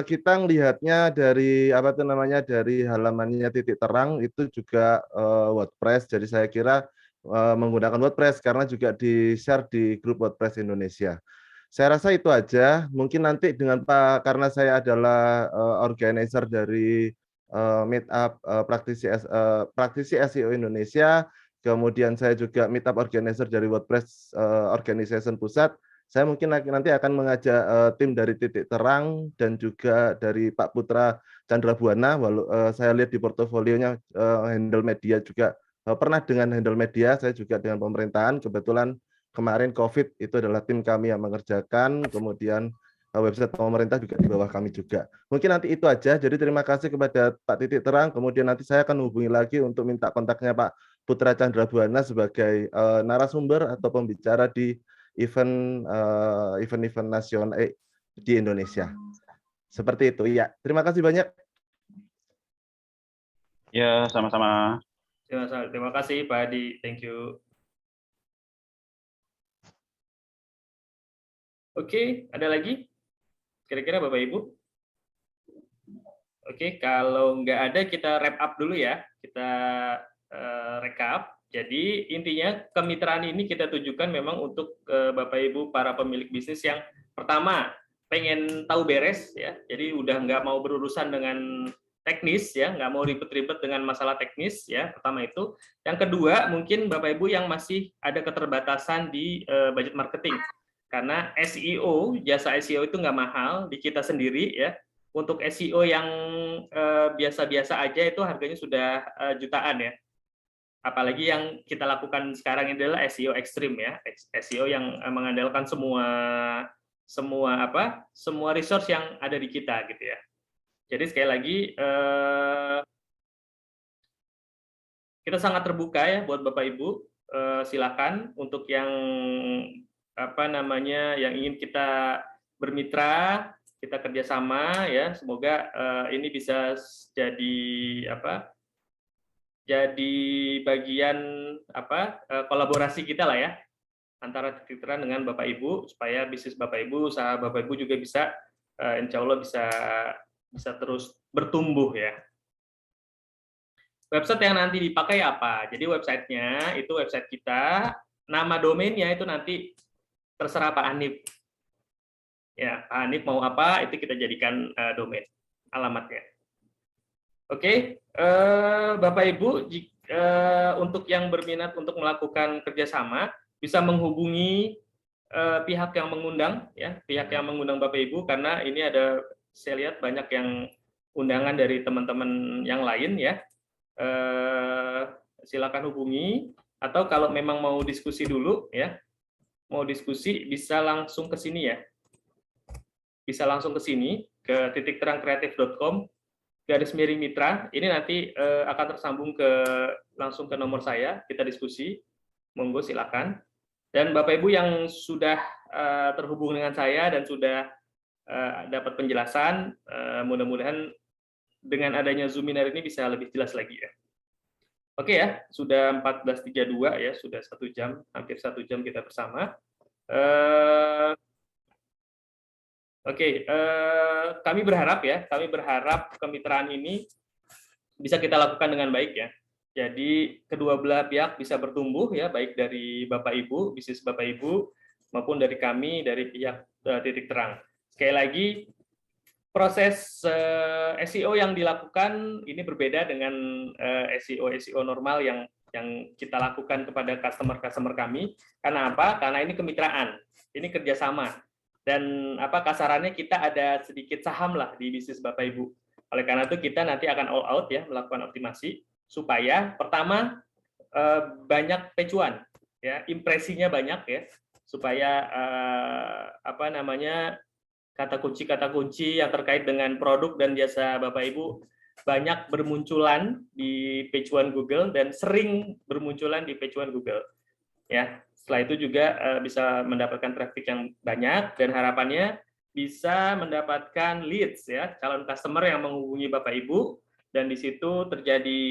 kita ngelihatnya dari dari halamannya Titik Terang itu juga WordPress. Jadi saya kira menggunakan WordPress karena juga di-share di grup WordPress Indonesia. Saya rasa itu aja. Mungkin nanti dengan Pak, karena saya adalah organizer dari Meetup praktisi SEO Indonesia. Kemudian saya juga Meetup organizer dari WordPress Organization Pusat. Saya mungkin nanti akan mengajak tim dari Titik Terang dan juga dari Pak Putra Candrabuana. Saya lihat di portofolionya handle media juga pernah dengan handle media, saya juga dengan pemerintahan. Kebetulan kemarin COVID itu adalah tim kami yang mengerjakan, kemudian website pemerintah juga di bawah kami juga. Mungkin nanti itu aja. Jadi terima kasih kepada Pak Titik Terang. Kemudian nanti saya akan hubungi lagi untuk minta kontaknya Pak Putra Candrabuana sebagai narasumber atau pembicara di event nasional di Indonesia. Seperti itu. Ya, terima kasih banyak. Ya, sama-sama. Terima kasih Pak Hadi. Thank you. Oke, ada lagi? Kira-kira Bapak Ibu? Oke, kalau nggak ada kita wrap up dulu ya. Kita recap. Jadi intinya kemitraan ini kita tujukan memang untuk Bapak Ibu para pemilik bisnis yang pertama pengen tahu beres ya. Jadi udah nggak mau berurusan dengan teknis ya, nggak mau ribet-ribet dengan masalah teknis ya. Pertama itu. Yang kedua mungkin Bapak Ibu yang masih ada keterbatasan di budget marketing. Karena SEO, jasa SEO itu nggak mahal di kita sendiri ya. Untuk SEO yang biasa-biasa aja itu harganya sudah jutaan ya. Apalagi yang kita lakukan sekarang ini adalah SEO ekstrim ya, SEO yang mengandalkan semua resource yang ada di kita gitu ya. Jadi sekali lagi kita sangat terbuka ya buat Bapak Ibu. Silakan untuk yang yang ingin kita bermitra, kita kerjasama ya. Semoga ini bisa jadi jadi bagian kolaborasi kita lah ya antara Titik Terang dengan Bapak Ibu, supaya bisnis Bapak Ibu, usaha Bapak Ibu juga bisa insya Allah bisa terus bertumbuh ya. Website yang nanti dipakai apa? Jadi websitenya itu website kita, nama domainnya itu nanti terserah Pak Hanif. Ya, Pak Hanif mau apa itu kita jadikan domain alamatnya. Oke, Bapak Ibu, untuk yang berminat untuk melakukan kerjasama bisa menghubungi pihak yang mengundang, ya, pihak yang mengundang Bapak Ibu, karena ini ada, saya lihat banyak yang undangan dari teman-teman yang lain, ya. Silakan hubungi, atau kalau memang mau diskusi dulu, ya, mau diskusi bisa langsung ke sini ya, bisa langsung ke sini ke titikterangkreatif.com /mitra. Ini nanti akan tersambung langsung ke nomor saya, kita diskusi, monggo silakan. Dan Bapak Ibu yang sudah terhubung dengan saya dan sudah dapat penjelasan, mudah-mudahan dengan adanya Zoominar ini bisa lebih jelas lagi ya. Oke ya, sudah 14.32 ya, sudah 1 jam, hampir 1 jam kita bersama. Oke, kami berharap kemitraan ini bisa kita lakukan dengan baik ya. Jadi kedua belah pihak bisa bertumbuh ya, baik dari Bapak Ibu, bisnis Bapak Ibu, maupun dari kami, dari pihak Titik Terang. Sekali lagi, proses SEO yang dilakukan ini berbeda dengan SEO normal yang kita lakukan kepada customer kami. Karena apa? Karena ini kemitraan, ini kerjasama, dan kasarannya kita ada sedikit saham lah di bisnis Bapak Ibu. Oleh karena itu kita nanti akan all out ya, melakukan optimasi supaya pertama banyak pecuan ya, impresinya banyak ya, supaya kata kunci yang terkait dengan produk dan jasa Bapak Ibu banyak bermunculan di pecuan Google dan sering bermunculan di pecuan Google. Ya, setelah itu juga bisa mendapatkan traffic yang banyak dan harapannya bisa mendapatkan leads ya, calon customer yang menghubungi Bapak Ibu, dan di situ terjadi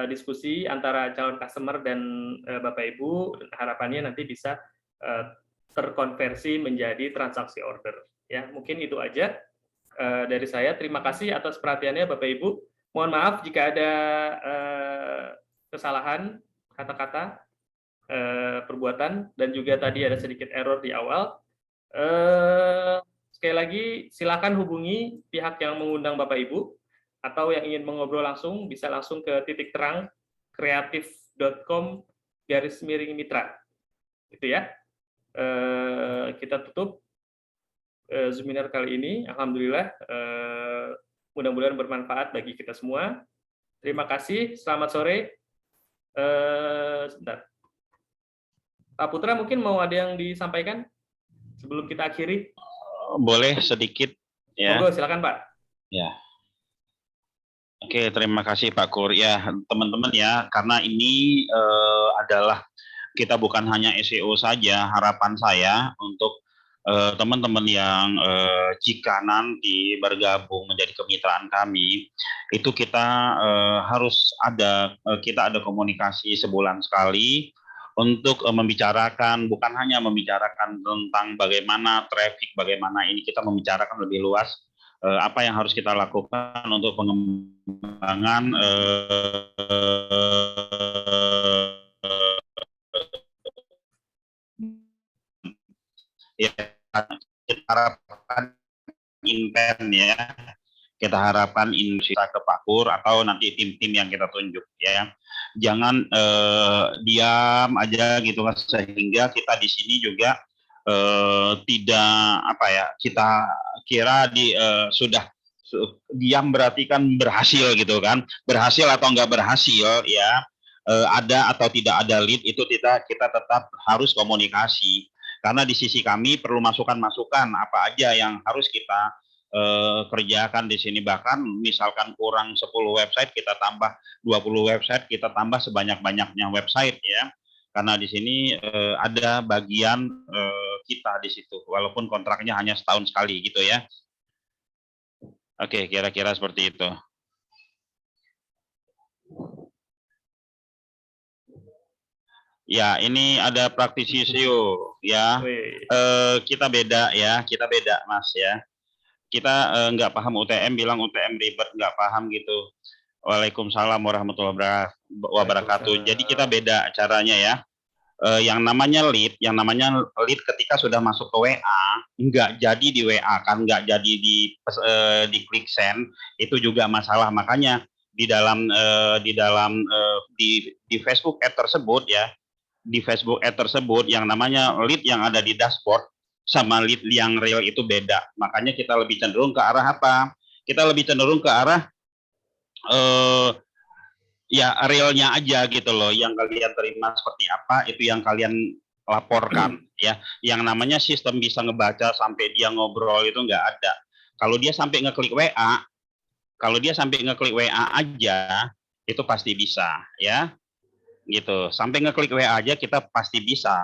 diskusi antara calon customer dan Bapak Ibu, dan harapannya nanti bisa terkonversi menjadi transaksi order. Ya, mungkin itu aja dari saya. Terima kasih atas perhatiannya Bapak Ibu. Mohon maaf jika ada kesalahan kata-kata, perbuatan, dan juga tadi ada sedikit error di awal. Sekali lagi silakan hubungi pihak yang mengundang Bapak Ibu, atau yang ingin mengobrol langsung bisa langsung ke titikterangkreatif.com /mitra. Itu ya. Kita tutup Zoominar kali ini. Alhamdulillah, mudah-mudahan bermanfaat bagi kita semua. Terima kasih, selamat sore. Sebentar, Pak Putra mungkin mau ada yang disampaikan sebelum kita akhiri? Boleh sedikit ya. Monggo, silakan Pak. Ya. Oke, terima kasih Pak Kur. Ya, teman-teman ya, karena ini adalah kita bukan hanya SEO saja, harapan saya untuk teman-teman yang jika nanti bergabung menjadi kemitraan kami, itu kita harus ada komunikasi sebulan sekali untuk membicarakan, bukan hanya membicarakan tentang bagaimana traffic, bagaimana ini, kita membicarakan lebih luas apa yang harus kita lakukan untuk pengembangan ya, kita harapkan intent ya, kita harapkan bisa ke Pak Kur atau nanti tim-tim yang kita tunjuk ya, jangan diam aja gitu kan, sehingga kita di sini juga tidak kita kira sudah diam berarti kan berhasil gitu kan, berhasil atau enggak berhasil ya, ada atau tidak ada lead itu kita tetap harus komunikasi. Karena di sisi kami perlu masukan-masukan apa aja yang harus kita kerjakan di sini. Bahkan misalkan kurang 10 website, kita tambah 20 website, kita tambah sebanyak-banyaknya website ya. Karena di sini ada bagian kita di situ, walaupun kontraknya hanya setahun sekali gitu ya. Oke, kira-kira seperti itu. Ya, ini ada praktisi SEO ya. Wih. Kita beda ya, kita beda Mas ya. Kita nggak paham UTM, bilang UTM ribet, nggak paham gitu. Waalaikumsalam warahmatullahi wabarakatuh. Jadi kita beda caranya ya. Yang namanya lead ketika sudah masuk ke WA, nggak jadi di WA kan, nggak jadi di klik send, itu juga masalah. Makanya di Facebook ad tersebut ya, di Facebook ad tersebut yang namanya lead yang ada di dashboard sama lead yang real itu beda. Makanya kita lebih cenderung ke arah apa? Kita lebih cenderung ke arah ya realnya aja gitu loh. Yang kalian terima seperti apa, itu yang kalian laporkan ya. Yang namanya sistem bisa ngebaca sampai dia ngobrol itu nggak ada. Kalau dia sampai ngeklik WA, aja, itu pasti bisa ya. Gitu. Sampai ngeklik WA aja kita pasti bisa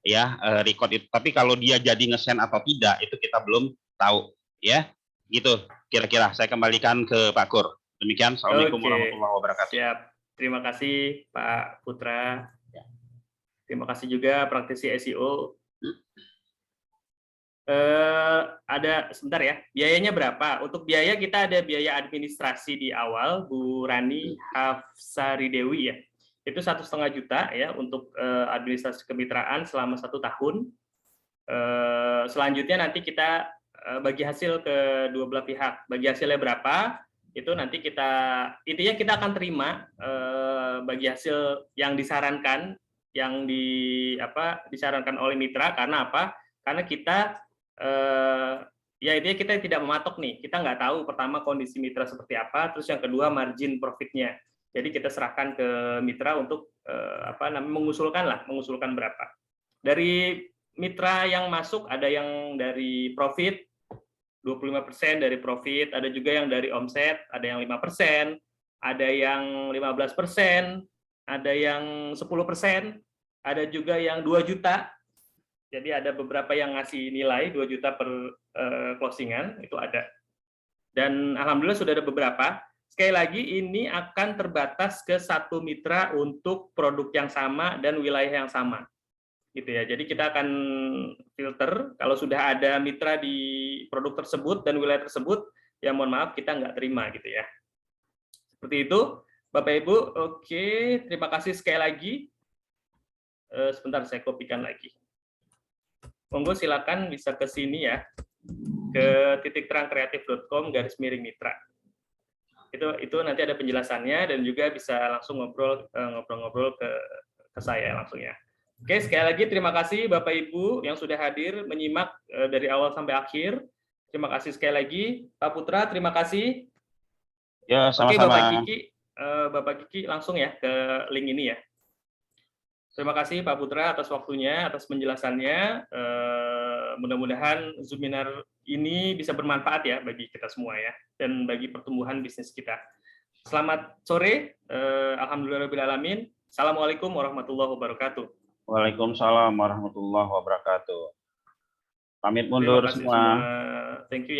ya record itu. Tapi kalau dia jadi nge-send atau tidak itu kita belum tahu ya. Gitu. Kira-kira saya kembalikan ke Pak Kur. Demikian. Assalamualaikum warahmatullahi wabarakatuh. Siap. Terima kasih Pak Putra. Terima kasih juga praktisi SEO. Ada sebentar ya. Biayanya berapa? Untuk biaya kita ada biaya administrasi di awal, Bu Rani Hafsari Dewi ya. Itu 1,5 juta ya untuk administrasi kemitraan selama 1 tahun. Selanjutnya nanti kita bagi hasil ke dua belah pihak. Bagi hasilnya berapa? Itu nanti intinya kita akan terima bagi hasil yang disarankan, yang disarankan oleh mitra. Karena apa? Karena kita ya intinya kita tidak mematok nih. Kita nggak tahu pertama kondisi mitra seperti apa, terus yang kedua margin profitnya. Jadi kita serahkan ke mitra untuk mengusulkan berapa. Dari mitra yang masuk ada yang dari profit 25% dari profit, ada juga yang dari omset, ada yang 5%, ada yang 15%, ada yang 10%, ada juga yang 2 juta. Jadi ada beberapa yang ngasih nilai 2 juta per closingan, itu ada. Dan alhamdulillah sudah ada beberapa. Sekali lagi ini akan terbatas ke 1 mitra untuk produk yang sama dan wilayah yang sama. Gitu ya. Jadi kita akan filter kalau sudah ada mitra di produk tersebut dan wilayah tersebut, ya mohon maaf kita nggak terima gitu ya. Seperti itu, Bapak Ibu. Oke, terima kasih sekali lagi. Sebentar saya kopikan lagi. Monggo silakan bisa ke sini ya, ke titikterangkreatif.com/mitra. Itu nanti ada penjelasannya dan juga bisa langsung ngobrol-ngobrol ke saya langsung ya. Oke, sekali lagi terima kasih Bapak Ibu yang sudah hadir menyimak dari awal sampai akhir. Terima kasih sekali lagi Pak Putra, terima kasih. Ya, sama-sama. Oke, Bapak Kiki langsung ya ke link ini ya. Terima kasih Pak Putra atas waktunya, atas penjelasannya. Mudah-mudahan Zoominar ini bisa bermanfaat ya bagi kita semua ya, dan bagi pertumbuhan bisnis kita. Selamat sore, alhamdulillahirabbil-alamin. Assalamualaikum warahmatullahi wabarakatuh. Waalaikumsalam warahmatullahi wabarakatuh. Pamit mundur semua. Thank you.